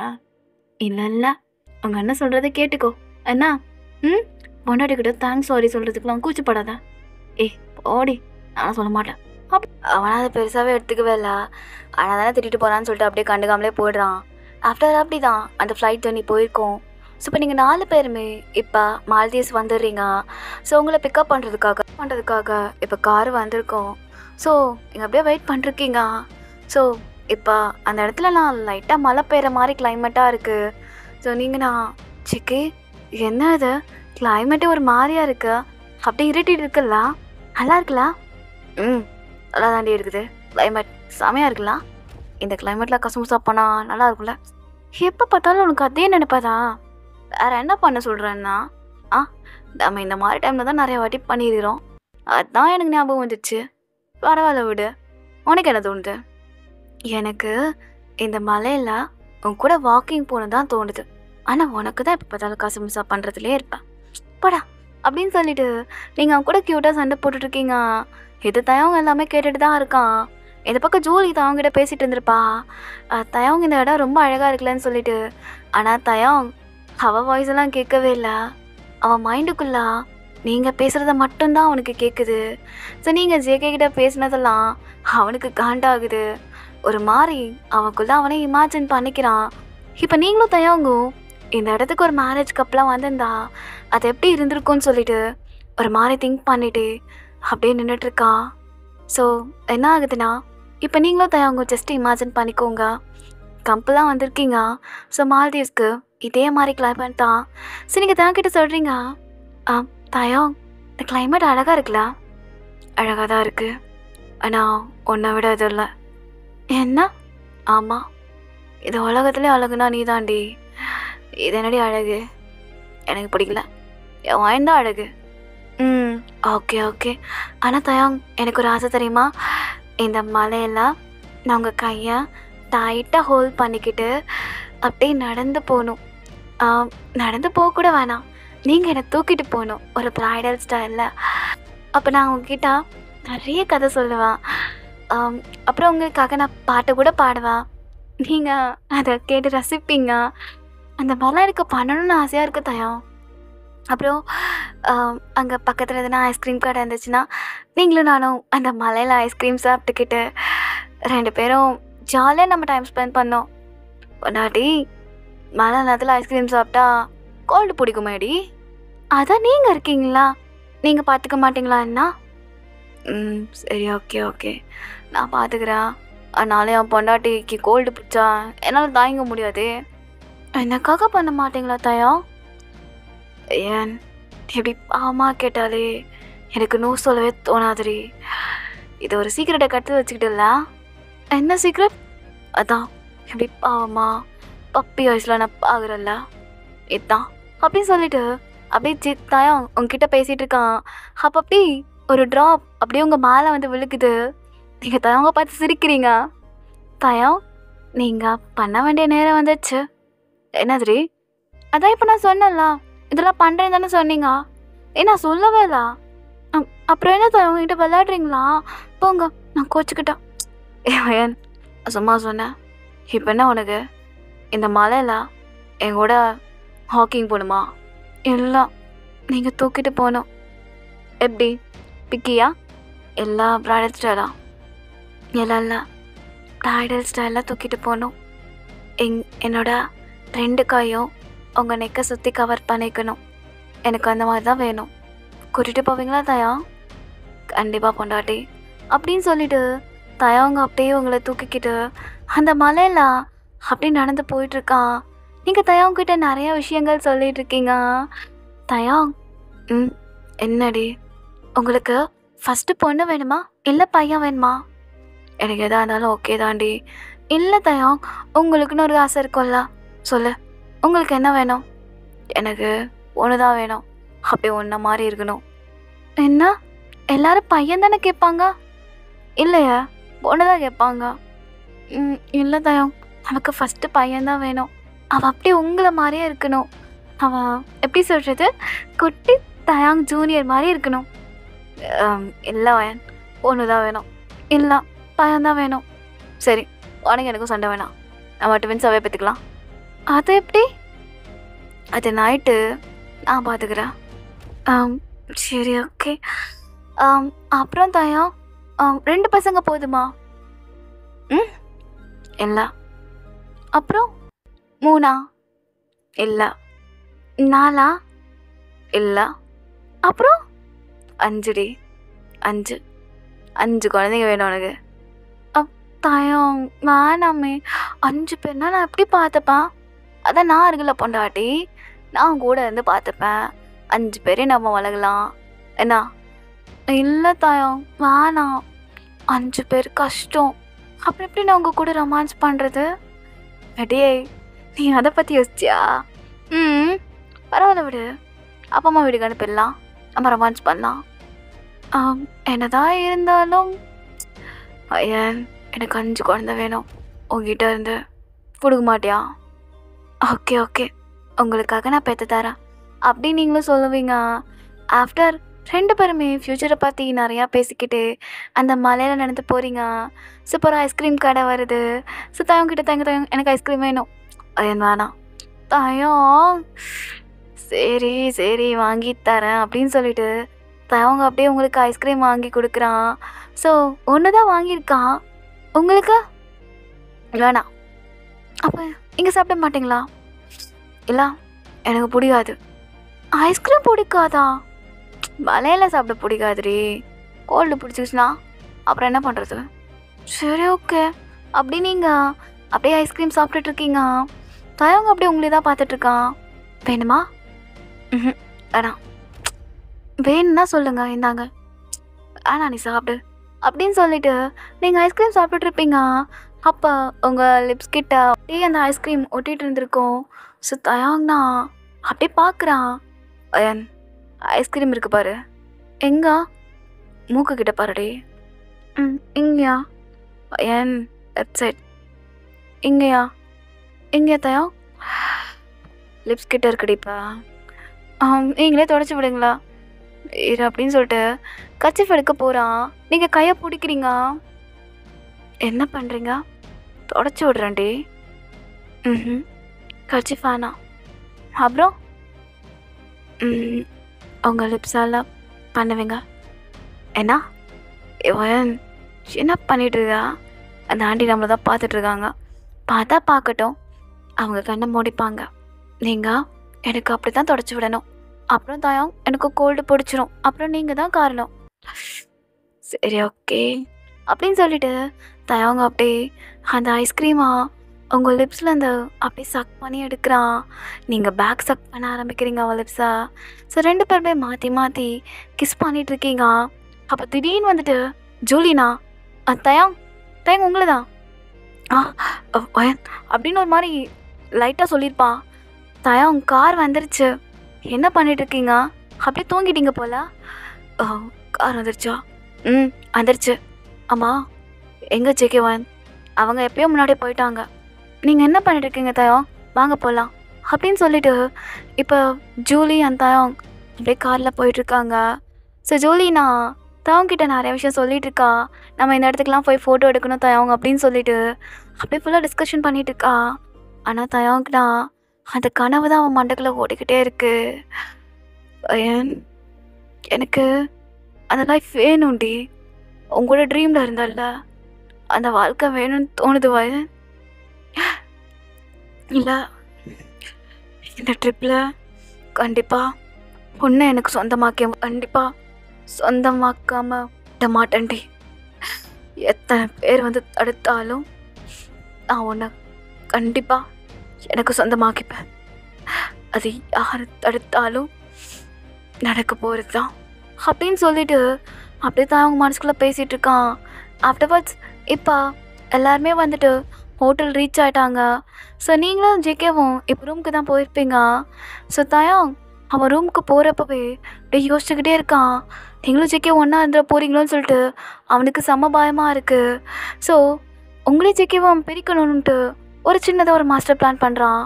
இல்லை இல்லை, உங்கள் அண்ணன் சொல்கிறத கேட்டுக்கோ அண்ணா. பொண்டாட்டிக்கிட்ட தேங்க்ஸ் சாரி சொல்கிறதுக்குலாம் கூச்சப்படாத. ஓடி, நான் சொல்ல மாட்டேன். அவனால் அதை பெருசாகவே எடுத்துக்கவே இல்லை, ஆனால் தானே திட்டிட்டு போகிறான்னு சொல்லிட்டு அப்படியே கண்டுக்காமலே போயிடுறான். ஆஃப்டர் அப்படி தான் அந்த ஃப்ளைட் ஜர்னி போயிருக்கோம். ஸோ இப்போ நீங்கள் 4 பேருமே இப்போ மால்தீவ்ஸ் வந்துடுறீங்க. ஸோ உங்களை பிக்கப் பண்ணுறதுக்காக இப்போ கார் வந்திருக்கோம். ஸோ இங்கே அப்படியே வெயிட் பண்ணிருக்கீங்க. ஸோ இப்போ அந்த இடத்துலலாம் லைட்டாக மழை பெய்கிற மாதிரி கிளைமேட்டாக இருக்குது. ஸோ நீங்கண்ணா சிக்கி என்ன இது கிளைமேட்டே ஒரு மாதிரியாக இருக்குது, அப்படியே இருட்டிட்டு இருக்குல்ல, நல்லா இருக்குல்ல? நல்லா தாண்டி இருக்குது, கிளைமேட் செமையாக இருக்குல்ல? இந்த கிளைமேட்டில் கசமுசா போனால் நல்லா இருக்குல்ல? எப்போ பார்த்தாலும் உனக்கு அதே நினைப்பாதா? வேறு என்ன பண்ண சொல்கிறேன்னா, நம்ம இந்த மாதிரி டைமில் தான் நிறைய வாட்டி பண்ணிடுறோம், அதுதான் எனக்கு ஞாபகம் வந்துடுச்சு. பரவாயில்ல விடு, உனக்கு என்ன தோணுது? எனக்கு இந்த மலையில் உன் கூட வாக்கிங் போகணும் தான் தோணுது. ஆனால் உனக்கு தான் இப்போ பார்த்தாலும் கசமுசா பண்ணுறதுலேயே இருப்பேன் போடா அப்படின்னு சொல்லிட்டு நீங்கள் அவன் கூட க்யூட்டாக சண்டை போட்டுட்ருக்கீங்க. இது தயவங்க எல்லாமே கேட்டுட்டு தான் இருக்கான். இந்த பக்கம் ஜூலி தயவங்கிட்ட பேசிகிட்டு இருந்திருப்பா. தயவங்க இந்த இடம் ரொம்ப அழகாக இருக்குல்லன்னு சொல்லிட்டு. ஆனால் தயவங் அவள் வாய்ஸ் எல்லாம் கேட்கவே இல்லை. அவன் மைண்டுக்குள்ளே நீங்கள் பேசுகிறத மட்டும்தான் அவனுக்கு கேட்குது. ஸோ நீங்கள் ஜேகே கிட்ட பேசினதெல்லாம் அவனுக்கு காண்டாகுது. ஒரு மாதிரி அவனுக்குள்ள அவனே இமேஜின் பண்ணிக்கிறான். இப்போ நீங்களும் தயாங்கும் இந்த இடத்துக்கு ஒரு மேரேஜ் கப்லாம் வந்திருந்தா அது எப்படி இருந்திருக்கும்னு சொல்லிட்டு ஒரு மாதிரி திங்க் பண்ணிட்டு அப்படியே நின்றுட்டுருக்கா. ஸோ என்ன ஆகுதுன்னா, இப்போ நீங்களும் தயாங்க ஜஸ்ட் இமேஜின் பண்ணிக்கோங்க, கம்பெல்லாம் வந்திருக்கீங்க. ஸோ மால்தீவ்ஸ்க்கு இதே மாதிரி கிளைமேட் தான். ஸோ நீங்கள் தயாங்கிட்ட சொல்கிறீங்க, தயாங் இந்த கிளைமேட் அழகாக இருக்குல்ல? அழகாக தான் இருக்குது, ஆனால் உன்னை விட இது இல்லை. என்ன? ஆமாம், இது உலகத்துலேயே அழகுனா நீ தாண்டி. இது என்னடி அழகு? எனக்கு பிடிக்கல, என் வாய்ந்தான் அழகு. Okay okay. ஆனால் தயாங் எனக்கு ஒரு ஆசை தெரியுமா? இந்த மலையெல்லாம் நான் உங்கள் கையை டைட்டாக ஹோல்ட் பண்ணிக்கிட்டு அப்படியே நடந்து போகணும். நடந்து போக கூட வேணாம், நீங்கள் என்னை தூக்கிட்டு போகணும் ஒரு ப்ரைடல் ஸ்டைலில். அப்போ நான் உங்ககிட்ட நிறைய கதை சொல்லுவேன். அப்புறம் உங்களுக்காக நான் பாட்டு கூட பாடுவேன். நீங்கள் அதை கேட்டு ரசிப்பீங்க. அந்த மாதிரிலாம் எனக்கு பண்ணணும்னு ஆசையாக இருக்குது தயம். அப்புறம் அங்கே பக்கத்தில் எதுனா ஐஸ்கிரீம் கடை இருந்துச்சுன்னா நீங்களும் நானும் அந்த மலையில் ஐஸ்கிரீம் சாப்பிட்டுக்கிட்டு 2 பேரும் ஜாலியாக நம்ம டைம் ஸ்பெண்ட் பண்ணோம். பொண்டாட்டி மழை நேரத்தில் ஐஸ்கிரீம் சாப்பிட்டா கோல்டு பிடிக்குமேடி. அதான் நீங்கள் இருக்கீங்களா, நீங்கள் பார்த்துக்க மாட்டிங்களா என்ன? சரி ஓகே ஓகே, நான் பார்த்துக்கிறேன். அதனால என் பொண்டாட்டிக்கு கோல்டு பிடிச்சா என்னால் தாங்க முடியாது. எனக்காக பண்ண மாட்டிங்களா தயம்? ஏன் எப்படி பாவமாக கேட்டாலே எனக்கு நோ சொல்லவே தோணாதுரி. இது ஒரு சீக்கிரட்டை கட்டு வச்சுக்கிட்டுல. என்ன சீக்கிரட்? அதான் எப்படி பாவமா பப்பி வயசில் நான் பார்க்குறல்ல இதுதான் அப்படின்னு சொல்லிட்டு அப்படியே தயம் உங்ககிட்ட பேசிகிட்டு இருக்கான். அப்போ அப்படி ஒரு ட்ராப் அப்படியே உங்கள் மேலே வந்து விழுக்குது. நீங்கள் தயவங்க பார்த்து சிரிக்கிறீங்க. தயம், நீங்கள் பண்ண வேண்டிய நேரம் வந்துச்சு. என்னதுரி? அதான் இப்போ நான் சொன்னல, இதெல்லாம் பண்ணுறேன்னு தானே சொன்னீங்க. நான் சொல்லவே இல்லை. அப்புறம் என்ன தயம் உங்ககிட்ட விளையாடுறீங்களா? போங்க, நான் கோச்சுக்கிட்டேன். ஏன் சும்மா சொன்னேன். இப்போ என்ன உனக்கு? இந்த மலையில் என் கூட ஹாக்கிங் போகணுமா? இல்லை, நீங்கள் தூக்கிட்டு போகணும். எப்படி பிக்கியா? எல்லா ப்ரைடல் ஸ்டைலா? இல்லை ப்ரைடல் ஸ்டைலாக தூக்கிட்டு போகணும். என்னோட 2 கையும் உங்கள் நெக்கை சுற்றி கவர் பண்ணிக்கணும். எனக்கு அந்த மாதிரி தான் வேணும். கூட்டிகிட்டு போவீங்களா தயா? கண்டிப்பாக பொண்டாட்டி அப்படின்னு சொல்லிட்டு தயாங்க அப்படியே உங்களை தூக்கிக்கிட்டு அந்த மலையில் அப்படியே நடந்து போயிட்டுருக்கான். நீங்கள் தயாங்கிட்ட நிறையா விஷயங்கள் சொல்லிகிட்டு இருக்கீங்க. தயாங், என்னடி உங்களுக்கு ஃபஸ்ட்டு பொண்ணு வேணுமா இல்லை பையன் வேணுமா? எனக்கு எதாக இருந்தாலும் ஓகே தாண்டி. இல்லை தயாங், உங்களுக்குன்னு ஒரு ஆசை இருக்கும்ல, சொல்லு, உங்களுக்கு என்ன வேணும்? எனக்கு ஒன்று தான் வேணும், அப்படியே ஒன்றை மாதிரி இருக்கணும். என்ன எல்லாரும் பையன் தானே கேட்பாங்க? இல்லையா, பொண்ணு தான் கேட்பாங்க. இல்லை தயாங், நமக்கு ஃபஸ்ட்டு பையன்தான் வேணும். அவன் அப்படியே உங்களை மாதிரியே இருக்கணும். அவன் எப்படி சொல்கிறது, குட்டி தயாங் ஜூனியர் மாதிரி இருக்கணும். இல்லை வயன், பொண்ணு தான் வேணும். இல்லை பையன்தான் வேணும். சரி, உனக்கு எனக்கும் சண்டை வேணாம், நம்ம ட்வின்ஸாவே பார்த்துக்கலாம். அது எப்படி? அது நைட்டு நான் பார்த்துக்கிறேன். சரி ஓகே. அப்புறம் தயா 2 பசங்க போதுமா? இல்லை. அப்புறம் 3? இல்லை. 4? இல்லை. அப்புறம் 5டி. 5 குழந்தைங்க வேணும் உனக்கு. தயம் வேணாமே, 5 பேர்னா நான் எப்படி பார்த்துப்பேன்? அதான் நான் இருக்குல்ல பொண்டாட்டி, நான் கூட இருந்து பார்த்துப்பேன். 5 பேரையும் நம்ம வளர்க்கலாம் என்ன? இல்லை தயம் வேணாம், 5 பேர் கஷ்டம். அப்புறம் எப்படி நான் உங்கள் கூட ரொமான்ஸ் பண்ணுறது? அடியே, நீ அதை பற்றி யோசிச்சியா? பரவாயில்ல விடு, அப்பா அம்மா வீட்டுக்கு அனுப்பிடலாம், நம்ம ரொமான்ஸ் பண்ணலாம். என்னதான் இருந்தாலும் ஐயன், எனக்கு 5 குழந்தை வேணும். உங்ககிட்ட இருந்து கொடுக்க மாட்டியா? ஓகே ஓகே, உங்களுக்காக நான் பெற்று தரேன் அப்படி நீங்களும் சொல்லுவீங்க. ஆஃப்டர் 2 பேருமே ஃப்யூச்சரை பற்றி நிறையா பேசிக்கிட்டு அந்த மலையில் நடந்து போகிறீங்க. சூப்பராக ஐஸ்கிரீம் கடை வருது. தயங்கிட்ட தயங்க எனக்கு ஐஸ்கிரீம் வேணும். ஐயன் வேணாம். தயம் சரி சரி வாங்கி தரேன் அப்படின்னு சொல்லிட்டு அவங்க அப்படியே உங்களுக்கு ஐஸ்கிரீம் வாங்கி கொடுக்குறான். ஸோ ஒன்று தான் வாங்கியிருக்கான். உங்களுக்கு வேணாம். அப்போ இங்கே சாப்பிட மாட்டிங்களா? இல்லை எனக்கு பிடிக்காது. ஐஸ்கிரீம் பிடிக்காதா? மலையில் சாப்பிட பிடிக்காதுரி. கோல்டு பிடிச்சிச்சுன்னா அப்புறம் என்ன பண்ணுறது? சரி ஓகே. அப்படி நீங்கள் அப்படியே ஐஸ்கிரீம் சாப்பிட்டுட்ருக்கீங்க. தயவங்க அப்படியே உங்களே தான் பார்த்துட்ருக்கான். வேணுமா? ம் வேணாம். வேணும்னா சொல்லுங்கள், இந்தாங்க. ஆனா நீ சாப்பிடு அப்படின்னு சொல்லிட்டு நீங்கள் ஐஸ்கிரீம் சாப்பிட்டுட்ருப்பீங்க. அப்போ உங்கள் லிப்ஸ் கிட்ட அப்படியே அந்த ஐஸ்கிரீம் ஒட்டிகிட்டு இருந்திருக்கோம். ஸோ தயாங்னா அப்படியே பார்க்குறான். அயன் ஐஸ்கிரீம் இருக்கு பாரு. எங்க? மூக்கு கிட்ட பாருடி. இங்கேயா? அயன் வெப்சைட். இங்கேயா? இங்கேயா தயா? லிப்ஸ் கிட்ட இருக்குடிப்பா. நீங்களே தொடச்சி விடுங்களா இரு அப்படின்னு சொல்லிட்டு கச்சிஃப் எடுக்க போகிறான். நீங்கள் கையை பிடிக்கிறீங்க. என்ன பண்ணுறீங்க? தொடச்சி விட்றேன்டி. கச்சிஃப் வேணா. அப்புறம் உங்கள் லிப்ஸால் பண்ணுவீங்க. என்ன என்ன பண்ணிகிட்ருக்கா? அந்த ஆண்டி நம்மளை தான் பார்த்துட்ருக்காங்க. பார்த்தா பார்க்கட்டும், அவங்க கண்ணை மூடிப்பாங்க. நீங்கள் எனக்கு அப்படி தான் தொடச்சி விடணும். அப்புறம் தாயம் எனக்கு கோல்டு பிடிச்சிரும். அப்புறம் நீங்கள் தான் காரணம். சரி ஓகே அப்படின்னு சொல்லிட்டு தயவங்க அப்படியே அந்த ஐஸ்கிரீமா உங்கள் லிப்ஸில் அந்த அப்படியே சக் பண்ணி எடுக்கிறான். நீங்கள் பேக் சக் பண்ண ஆரம்பிக்கிறீங்க அவள் லிப்ஸை. ஸோ 2 பேருமே மாற்றி மாற்றி கிஸ் பண்ணிகிட்ருக்கீங்க. அப்போ திடீர்னு வந்துட்டு ஜூலினா தயாங் தயாங் உங்களை தான் அப்படின்னு ஒரு மாதிரி லைட்டாக சொல்லியிருப்பான். தயாங் கார் வந்துருச்சு. என்ன பண்ணிகிட்ருக்கீங்க? அப்படியே தூங்கிட்டீங்க போல. கார் வந்துருச்சா? வந்துருச்சு. ஆமாம் எங்கே ஜேகேவன்? அவங்க எப்பயோ முன்னாடியே போயிட்டாங்க. நீங்கள் என்ன பண்ணிட்டுருக்கீங்க தயாங்? வாங்க போகலாம் அப்படின்னு சொல்லிட்டு இப்போ ஜூலி அண்ட் தயாங் அப்படியே காரில் போயிட்டுருக்காங்க. ஸோ ஜூலி நான் தயாங்கிட்ட நிறைய விஷயம் சொல்லிகிட்ருக்கா. நம்ம இந்த இடத்துக்குலாம் போய் ஃபோட்டோ எடுக்கணும் தயாங் அப்படின்னு சொல்லிட்டு அப்படியே ஃபுல்லாக டிஸ்கஷன் பண்ணிகிட்ருக்கா. ஆனால் தயாங்னா அந்த கனவு தான் அவன் மண்டக்குள்ளே ஓடிக்கிட்டே இருக்கு. எனக்கு அந்த லைஃப் வேணும்டி. உங்களோட ட்ரீமில் இருந்தால அந்த வாழ்க்கை வேணும்னு தோணுது வயன். இல்லை இந்த ட்ரிப்பில் கண்டிப்பாக பொண்ணை எனக்கு கண்டிப்பாக சொந்தமாக்காம விட மாட்டேன்டி. எத்தனை பேர் வந்து தடுத்தாலும் நான் உன்னை கண்டிப்பாக எனக்கு சொந்தமாக்கிப்பேன். அது யார் தடுத்தாலும் நடக்க போகிறது தான் அப்படின்னு சொல்லிட்டு அப்படியே தான் அவங்க மனசுக்குள்ளே பேசிகிட்டு இருக்கான். ஆஃப்டர்வர்ட்ஸ் இப்போ எல்லாருமே வந்துட்டு ஹோட்டல் ரீச் ஆகிட்டாங்க. ஸோ நீங்களும் ஜேகேவும் இப்போ ரூமுக்கு தான் போயிருப்பீங்க. ஸோ தயாங் அவன் ரூமுக்கு போகிறப்பவே அப்படியே யோசிச்சுக்கிட்டே இருக்கான். நீங்களும் ஜேகே ஒன்றா இருந்துட போகிறீங்களோன்னு சொல்லிட்டு அவனுக்கு செம்ம பயமாக இருக்குது. ஸோ உங்களே ஜேகேவை அவன் பிரிக்கணும்ன்ட்டு ஒரு சின்னதாக ஒரு மாஸ்டர் பிளான் பண்ணுறான்.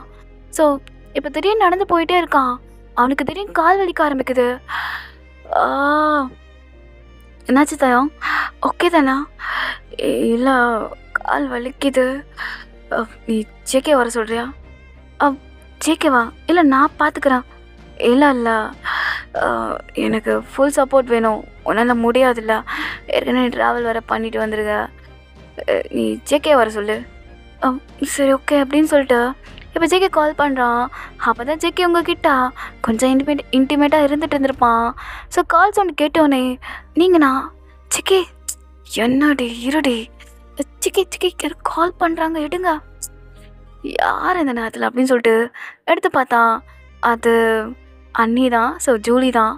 ஸோ இப்போ திடீர்னு நடந்து போயிட்டே இருக்கான். அவனுக்கு திடீர்னு கால் வலிக்க ஆரம்பிக்குது. என்னாச்சு தயம்? ஓகே தானா? இல்லை கால் வலிக்குது. நீ ஜேகே வர சொல்கிறியா? ஜேகேவா? இல்லை நான் பார்த்துக்கிறேன். இல்லை எனக்கு ஃபுல் சப்போர்ட் வேணும். உன்னால் முடியாதுல்ல, ஏற்கனவே ட்ராவல் வேறு பண்ணிட்டு வந்துருக்க. நீ ஜேகே வர சொல்லு. சரி ஓகே அப்படின்னு சொல்லிட்டு இப்போ ஜேகே கால் பண்ணுறான். அப்போ தான் ஜேகே உங்ககிட்ட கொஞ்சம் இன்டிமேட்டாக இருந்துட்டு இருந்திருப்பான். ஸோ கால் சவுண்ட் கேட்டோன்னே நீங்கண்ணா ஜேகே என்னடி இருடி ஜேகே கால் பண்ணுறாங்க எடுங்க. யார் இந்த நேரத்தில் அப்படின்னு சொல்லிட்டு எடுத்து பார்த்தா அது அண்ணி தான். ஸோ ஜூலி தான்.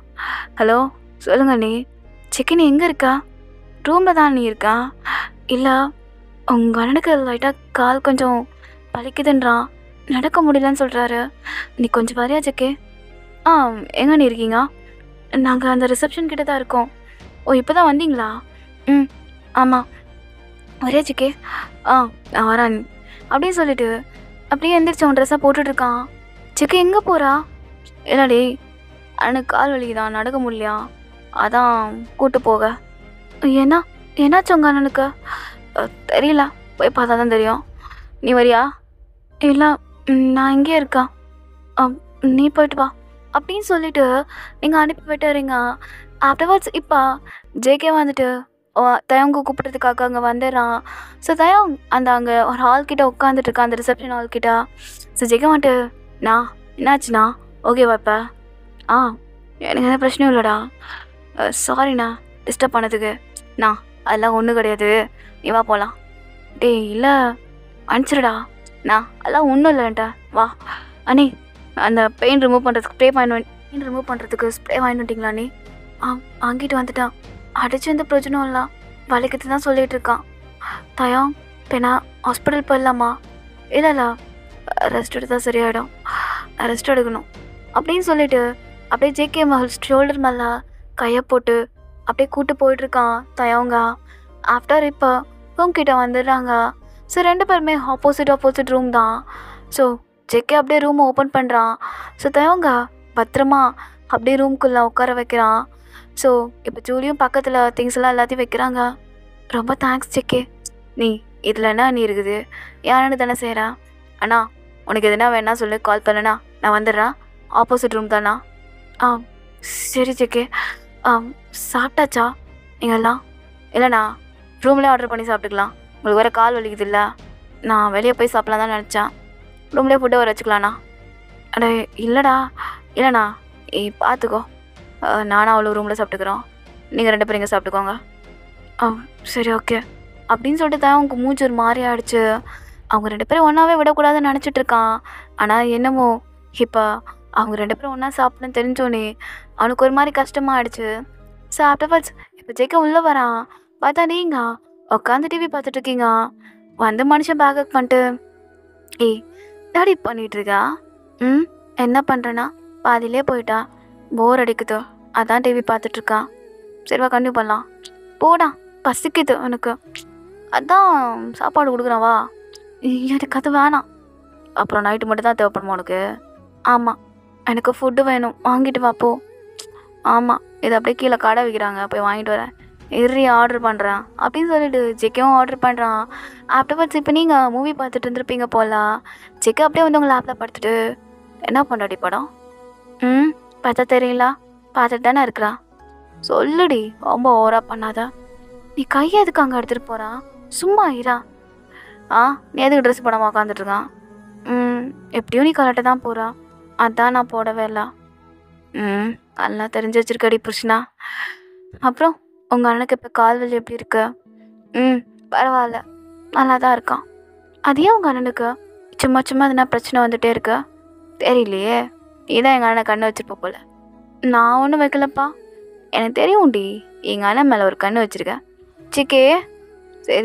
ஹலோ சொல்லுங்க அண்ணி. ஜேகே நீ எங்கே இருக்கா? ரூமில் தான் நீ இருக்கா? இல்லை உங்கள் அண்ணனுக்கு லைட்டாக கால் கொஞ்சம் வலிக்குதுன்றான், நடக்க முடியலன்னு சொல்கிறாரு. நீ கொஞ்சம் வரையா ஜேகே? எங்கே நீ இருக்கீங்க? நாங்கள் அந்த ரிசப்ஷன் கிட்ட தான் இருக்கோம். ஓ இப்போ தான் வந்தீங்களா? ஆமாம் வரையா ஜேகே? நான் வரேன் அப்படின்னு சொல்லிட்டு அப்படியே எந்திரிச்சு அவன் ட்ரெஸ்ஸாக போட்டுட்ருக்கான். ஜேகே எங்கே போகிறா? இல்லடி அண்ணனுக்கு கால் வலிக்குதான், நடக்க முடியலையா, அதான் கூட்டு போக. என்னாச்சு உங்கள் அண்ணனுக்கு? தெரியல, போய் பார்த்தா தான் தெரியும். நீ வரியா? இல்லை நான் இங்கே இருக்கா. நீ போயிட்டு வா, அப்படின்னு சொல்லிட்டு நீங்கள் அனுப்பி விட்டுறீங்க. ஆஃப்டர்வர்ட்ஸ் இப்போ ஜேகே வந்துட்டு தயங்க கூப்பிட்றதுக்காக அங்கே வந்துடுறான். ஸோ தயம் அங்கே ஒரு ஹால்கிட்ட உட்காந்துட்ருக்கான், அந்த ரிசப்ஷன் ஹால்கிட்ட. ஸோ ஜேகே வந்துட்டு நான் என்னாச்சுண்ணா ஓகேவா இப்போ? ஆ எனக்கு எந்த பிரச்சனையும் இல்லைடா, சாரிண்ணா டிஸ்டர்ப் பண்ணதுக்கு. நான் அதெல்லாம் ஒன்றும் கிடையாது, நீ வா போகலாம். டேய் இல்லை அனுப்பிச்சிருடா. நான் அதெல்லாம் ஒன்றும் இல்லைன்ட்டா, வா. அண்ணே அந்த பெயின் ரிமூவ் பண்ணுறதுக்கு ஸ்ப்ரே வாங்கிட்டு வந்துட்டிங்களா நீ? வாங்கிட்டு வந்துட்டான். அடிச்சு எந்த பிரச்சனையும் இல்லை, வலிக்கிறது தான் சொல்லிகிட்டு இருக்கான். தயம் இப்போ நான் ஹாஸ்பிட்டல் போயிடலாமா? இல்லை ரெஸ்ட் எடுத்தால் சரியாயிடும், ரெஸ்ட் எடுக்கணும் அப்படின்னு சொல்லிட்டு அப்படியே ஜேகே மகள் ஷோல்டர் மேலே கையை போட்டு அப்படியே கூட்டு போயிட்டுருக்கான் தயவங்க. ஆஃப்டர் இப்போ ரூம் கிட்ட வந்துடுறாங்க. ஸோ 2 பேருமே ஆப்போசிட் ரூம் தான். ஸோ ஜேகே அப்படியே ரூமை ஓப்பன் பண்ணுறான். ஸோ தயவங்க பத்திரமா அப்படியே ரூம்குள்ளே உட்கார வைக்கிறான். ஸோ இப்போ ஜூலியும் பக்கத்தில் திங்ஸ் எல்லாம் எல்லாத்தையும் வைக்கிறாங்க. ரொம்ப தேங்க்ஸ் ஜேகே, நீ இதில் என்ன நீ இருக்குது யாருன்னு தானே செய்கிறா. அண்ணா உனக்கு எதுனா வேணா சொல்லு, கால் பண்ணனா நான் வந்துடுறேன். ஆப்போசிட் ரூம் தானா? சரி ஜேகே. சாப்பிட்டாச்சா நீங்கள்லாம்? இல்லைண்ணா ரூம்லேயே ஆர்டர் பண்ணி சாப்பிட்டுக்கலாம், உங்களுக்கு வேறு கால் வலிக்குது இல்லை, நான் வெளியே போய் சாப்பிட்லாம் தான் நினச்சேன், ரூம்லேயே ஃபுட்டை வர வச்சுக்கலாண்ணா. அட இல்லைண்ணா பார்த்துக்கோ, நானும் அவ்வளோ ரூமில் சாப்பிட்டுக்கிறோம், நீங்கள் 2 பேரும் இங்கே சாப்பிட்டுக்கோங்க. சரி ஓகே அப்படின்னு சொல்லிட்டு தான் அவங்க மூஞ்சி ஒரு மாதிரி ஆகிடுச்சு. அவங்க 2 பேரும் ஒன்றாவே விடக்கூடாதுன்னு நினச்சிட்ருக்கான். ஆனால் என்னமோ இப்போ அவங்க 2 பேரும் ஒன்றா சாப்பிட்ணுன்னு தெரிஞ்சோன்னே அவனுக்கு ஒரு மாதிரி கஷ்டமாக ஆகிடுச்சு. ஸோ ஆஃப்டர்வர்ட்ஸ் இப்போ ஜேகே உள்ளே வரான். பார்த்தா நீங்கள் உட்காந்து டிவி பார்த்துட்ருக்கீங்க. வந்து மனுஷன் பேக்கப் பண்ணிட்டு ஏய் டாடி பண்ணிகிட்ருக்கா? என்ன பண்ணுறேன்னா பாதியிலே போயிட்டா, போர் அடிக்குது, அதான் டிவி பார்த்துட்ருக்கான். சரிவா கண்டிப்பாக பண்ணலாம், போடா பசிக்குது எனக்கு, அதான் சாப்பாடு கொடுக்குறேன் வா. எனக்கு அது வேணாம், அப்புறம் நைட்டு மட்டும் தான் தேவைப்படுமா உனக்கு? ஆமாம் எனக்கு ஃபுட்டு வேணும், வாங்கிட்டு வா போ. ஆமாம் இது அப்படியே கீழே கடை வைக்கிறாங்க, போய் வாங்கிட்டு வரேன், இறி ஆர்டர் பண்ணுறேன் அப்படின்னு சொல்லிட்டு ஜேகேவும் ஆர்டர் பண்ணுறான். ஆஃப்டர்வர்ட்ஸ் இப்போ நீங்கள் மூவி பார்த்துட்டு இருந்துருப்பீங்க போல. ஜேகே அப்படியே வந்து உங்கள் லேப்பில் படுத்துட்டு என்ன பண்ணாடி படம்? பார்த்தா தெரியல, பார்த்துட்டு தானே இருக்கிறா, சொல்லுடி ரொம்ப ஓவராக பண்ணாத. நீ கையை எதுக்கு அங்கே எடுத்துகிட்டு போகிறான், சும்மா இரா. நீ எதுக்கு ட்ரெஸ் போடாமல் உட்காந்துட்ருக்கான்? எப்படியும் நீ கலட்ட தான் போகிறா, அதான் நான் போடவே இல்லை. அதெல்லாம் தெரிஞ்சு வச்சிருக்கடி புருஷனா. அப்புறம் உங்கள் அண்ணனுக்கு இப்போ கால்வலி எப்படி இருக்கு? பரவாயில்ல நல்லா தான் இருக்கான். அது ஏன் உங்கள் அண்ணனுக்கு சும்மா எதுனா பிரச்சனை வந்துகிட்டே இருக்கு? தெரியலையே, நீ தான் எங்கள் அண்ணனை கண்ணு வச்சுருப்ப போல. நான் ஒன்றும் வைக்கலப்பா, எனக்கு தெரியும்டி எங்கள் அண்ணன் மேலே ஒரு கண்ணு வச்சுருக்கேன். சிக்கே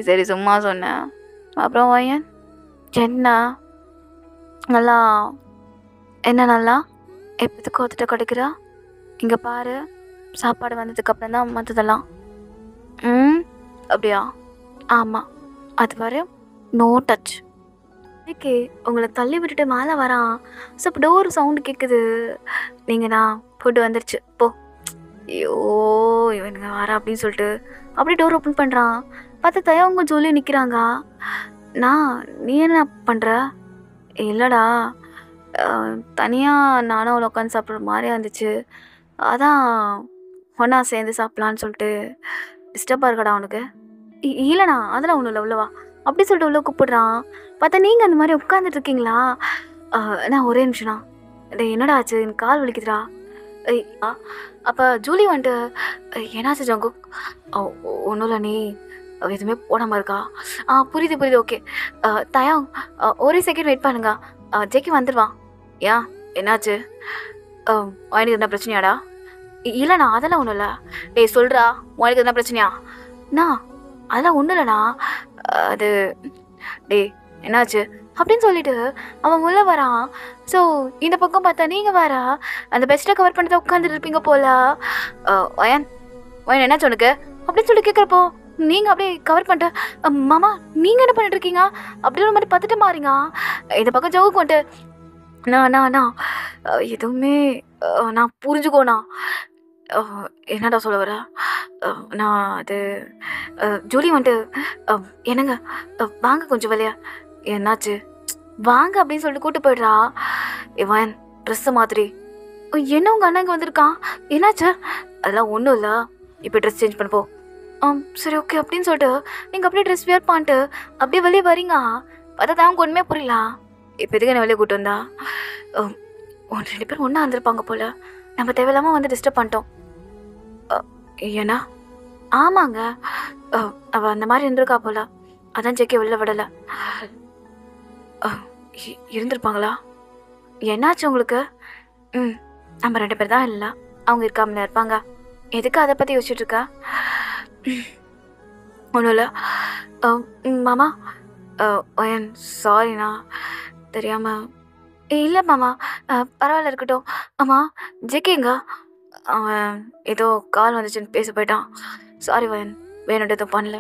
சரி சும்மா சொன்னேன். அப்புறம் வாயன் என்ன நல்லா நல்லா எப்போதுக்கு ஒத்துட்ட கிடைக்கிறா? இங்கே பாரு, சாப்பாடு வந்ததுக்கப்புறம் தான் மற்றதெல்லாம். அப்படியா? ஆமாம், அது வரை நோ டச். ஓகே உங்களை தள்ளி விட்டுட்டு மேலே வரான். ஸோ இப்போ டோர் சவுண்டு கேட்குது. நீங்கண்ணா ஃபுட்டு வந்துருச்சு போ. ஐயோ இவனுங்க வரா அப்படின்னு சொல்லிட்டு அப்படியே டோர் ஓப்பன் பண்ணுறான். பார்த்தா தயவங்க ஜோலி நிற்கிறாங்க. நீ என்ன பண்ணுற? இல்லைடா தனியாக நானும் அவ்வளோ உட்காந்து சாப்பிட்ற மாதிரியா இருந்துச்சு, அதான் ஒன்றா சேர்ந்து சாப்பிட்லான்னு சொல்லிட்டு. டிஸ்டர்பாக இருக்கடா அவனுக்கு? இல்லைண்ணா அதெல்லாம் ஒன்றும் இல்லை உள்ளவா அப்படி சொல்லிட்டு உள்ள கூப்பிடுறான். பார்த்தா நீங்கள் அந்த மாதிரி உட்காந்துட்ருக்கீங்களா? நான் ஒரே நிமிஷம்ண்ணா, என்னடா ஆச்சு, எனக்கு கால் வலிக்குதுடா. அப்போ ஜூலி வந்துட்டு என்னாச்சு ஜங்கு? ஒன்றும் இல்லை, நீ எதுவுமே போடாமல் இருக்கா? புரியுது ஓகே. தயா ஒரே செகண்ட் வெயிட் பண்ணுங்க, ஜேகே வந்துடுவான். ஏன் என்னாச்சு? உனக்கு எதுனா பிரச்சனையாடா? இல்லைண்ணா அதெல்லாம் ஒன்றும் இல்லை. டேய் சொல்கிறா, உனக்கு எதுனா பிரச்சனையா? அதெல்லாம் ஒன்றும் இல்லைண்ணா. அது டேய் என்னாச்சு அப்படின்னு சொல்லிட்டு அவன் உள்ளே வரான். ஸோ இந்த பக்கம் பார்த்தா நீங்கள் வேற அந்த பெஸ்ட்டை கவர் பண்ணிட்டு உட்காந்துட்டு இருப்பீங்க போல. ஒயன் என்னாச்சு உனக்கு அப்படின்னு சொல்லி கேட்குறப்போ நீங்கள் அப்படியே கவர் பண்ணிட்டு மாமா நீங்கள் என்ன பண்ணிட்டு இருக்கீங்க அப்படின்ற மாதிரி பார்த்துட்டு மாறிங்க. இந்த பக்கம் ஜவுக்கு வந்துட்டு நான் எதுவுமே நான் புரிஞ்சுக்கோண்ணா. என்னடா சொல்ல வர? நான் அது ஜூலி வந்துட்டு என்னங்க வாங்க கொஞ்சம் வெளியா. என்னாச்சு வாங்க அப்படின்னு சொல்லிட்டு கூப்பிட்டு போய்ட்றா. இவன் ட்ரெஸ்ஸை மாதிரி என்ன உங்கள் அண்ணன் இங்கே வந்திருக்கான்? என்னாச்சு? அதெல்லாம் ஒன்றும் இல்லை. இப்போ ட்ரெஸ் சேஞ்ச் பண்ண போ. சரி ஓகே அப்படின்னு சொல்லிட்டு நீங்கள் அப்படியே ட்ரெஸ் வியர் பண்ணிட்டு அப்படியே வெளியே வரீங்க. பார்த்தா தான் ஒன்றுமே புரியல. இப்போ எதுக்கு என்ன வெளியே கூப்பிட்டு வந்தா? ஒன்று 2 பேர் ஒன்றா வந்திருப்பாங்க போல். நம்ம தேவையில்லாமல் வந்து டிஸ்டர்ப் பண்ணிட்டோம். ஏன்னா ஆமாங்க, அவள் அந்த மாதிரி இருந்திருக்கா போல. அதான் ஜேகே வெளில விடலை. இருந்திருப்பாங்களா? என்னாச்சு உங்களுக்கு? நம்ம 2 பேர் தான் இல்லை, அவங்க இருக்காமல இருப்பாங்க. எதுக்கு அதை பற்றி யோசிச்சுட்டு இருக்கா? ஒன்றும் இல்லை மாமா. சாரிண்ணா, தெரியாமல். இல்லை மாமா, பரவாயில்ல இருக்கட்டும். ஆமாம் ஜேகேங்க? அவன் ஏதோ கால் வந்துச்சுன்னு பேச போயிட்டான். சாரி வயன், வேணுட்டு எதுவும் பண்ணல.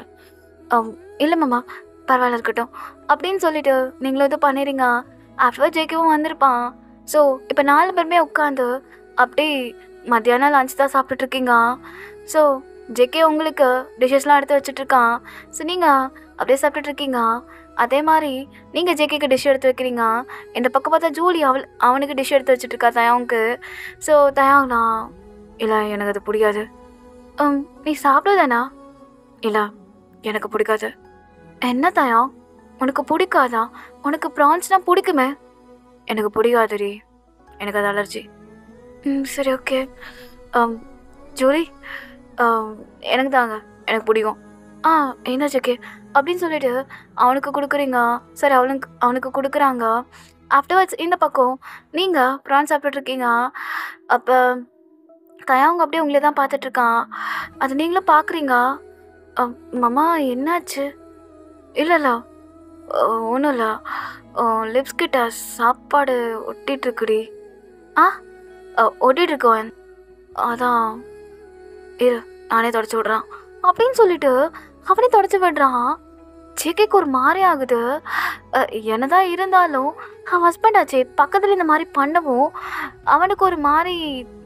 இல்லை மாமா, பரவாயில்ல இருக்கட்டும் அப்படின்னு சொல்லிட்டு நீங்களும் எதுவும் பண்ணிடுங்க. ஆஃப்டர் ஜேகேவும் வந்திருப்பான். ஸோ இப்போ 4 பேருமே உட்காந்து அப்படியே மத்தியானம் லஞ்ச் தான் சாப்பிட்டுட்ருக்கீங்க. ஸோ ஜேகே உங்களுக்கு டிஷ்ஷஸ்லாம் எடுத்து வச்சுட்ருக்கான். ஸோ நீங்கள் அப்படியே சாப்பிட்டுட்ருக்கீங்க. அதே மாதிரி நீங்கள் ஜேகேக்கு டிஷ் எடுத்து வைக்கிறீங்க. இந்த பக்கம் பார்த்தா ஜூலி அவனுக்கு டிஷ் எடுத்து வச்சுட்ருக்கா தயாவுக்கு. ஸோ தயாவுண்ணா, இல்லை எனக்கு அது பிடிக்காது. நீ சாப்பிடுதானா? இல்லை எனக்கு பிடிக்காது. என்ன தயா, உனக்கு பிடிக்காதா? உனக்கு ப்ரான்ஸ்னால் பிடிக்குமே. எனக்கு பிடிக்காதுடி, எனக்கு அது அலர்ஜி. சரி ஓகே. ஜூலி, எனக்கு தாங்க, எனக்கு பிடிக்கும். என்ன ஜேகே அப்படின்னு சொல்லிட்டு அவனுக்கு கொடுக்குறீங்க. சரி அவனுக்கு கொடுக்குறாங்க. ஆஃப்டர்வர்ட்ஸ் இந்த பக்கம் நீங்கள் ப்ரான்ஸ் சாப்பிட்டுட்ருக்கீங்க. அப்போ தயாவுங்க அப்படியே உங்களே தான் பார்த்துட்ருக்கான். அது நீங்களும் பார்க்குறீங்க. மாமா என்னாச்சு? இல்லைல்ல ஒன்றும் இல்லை, லிப்ஸ் கிட்ட சாப்பாடு ஒட்டிகிட்ருக்குடி. ஒட்டிகிட்ருக்கவன், அதான் இரு நானே தொடச்சி விட்றான் அப்படின்னு சொல்லிட்டு அவனே தொடச்சி விடுறான். ஜேகேக்கு ஒரு மாதிரி ஆகுது. என்னதான் இருந்தாலும் அவன் ஹஸ்பண்ட் ஆச்சு, பக்கத்தில் இந்த மாதிரி பண்ணவும் அவனுக்கு ஒரு மாதிரி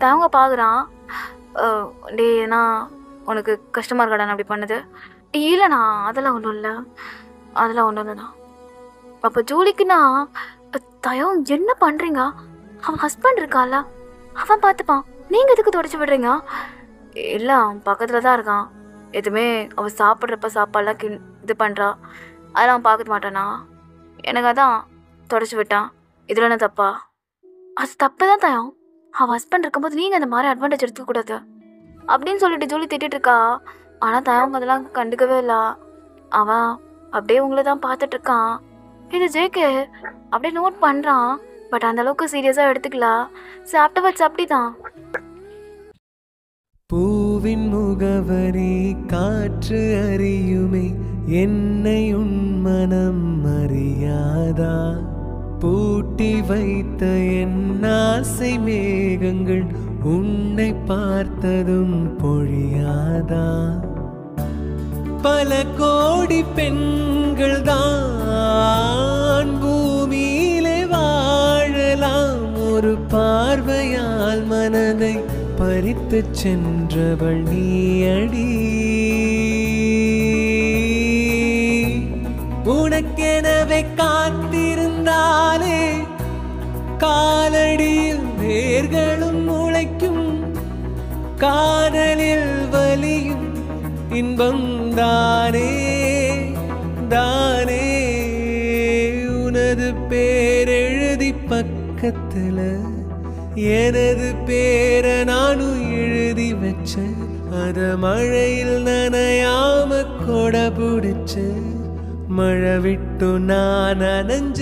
தவங்க பார்க்குறான். ஏன்னா உனக்கு கஷ்டமாக இருக்காடா அப்படி பண்ணது? இல்லைண்ணா, அதெல்லாம் ஒன்றும் இல்லைண்ணா. அப்போ ஜூலிக்குண்ணா, தயம் என்ன பண்ணுறீங்க? அவன் ஹஸ்பண்ட் இருக்கான்ல, அவன் பார்த்துப்பான், நீங்கள் எதுக்கு தொடச்சி விடுறீங்க? இல்லை அவன் பக்கத்தில் தான் இருக்கான். எதுவுமே அவள் சாப்பிட்றப்ப சாப்பாடெலாம் இது பண்ணுறா, அதெல்லாம் அவன் பார்க்க மாட்டானா? எனக்கு அதான் தொடச்சி விட்டான். இதில் என்ன தப்பா? அது தப்பு தான் தயம். அவன் ஹஸ்பண்ட் இருக்கும்போது நீங்கள் அந்த மாதிரி அட்வான்டேஜ் எடுத்துக்கூடாது அப்படின்னு சொல்லிட்டு ஜூலி திட்டிருக்கா. ஆனால் தயம் அதெல்லாம் கண்டுக்கவே இல்லை. அவன் அப்படியே உங்களை தான் பார்த்துட்ருக்கான். இது ஜேகே அப்படியே நோட் பண்ணுறான். பட் அந்தளவுக்கு சீரியஸாக எடுத்துக்கலாம். ஆஃப்டர்வர்ட்ஸ் அப்படி தான். பூவின் முகவரி காற்று அறியுமே, என்னை உன் மனம் அறியாதா? பூட்டி வைத்த என் ஆசை மேகங்கள் உன்னை பார்த்ததும் பொழியாதா? பல கோடி பெண்கள் தான் பூமியிலே வாழலாம், ஒரு பார்வையால் மனதை பறித்து சென்றவள் நீயடி. உனக்கெனவே காத்திருந்தாலே காலடியில் வேர்களும் முளைக்கும், காதலில் வலியும் இன்பம் தானே தானே. உனது பேரெழுதி பக்கத்துல எனது பேர நானும் எழுதி வச்ச, அத மழையில் நனையாம கொடை பிடிச்ச, மழை விட்டு நான் நனைஞ்ச.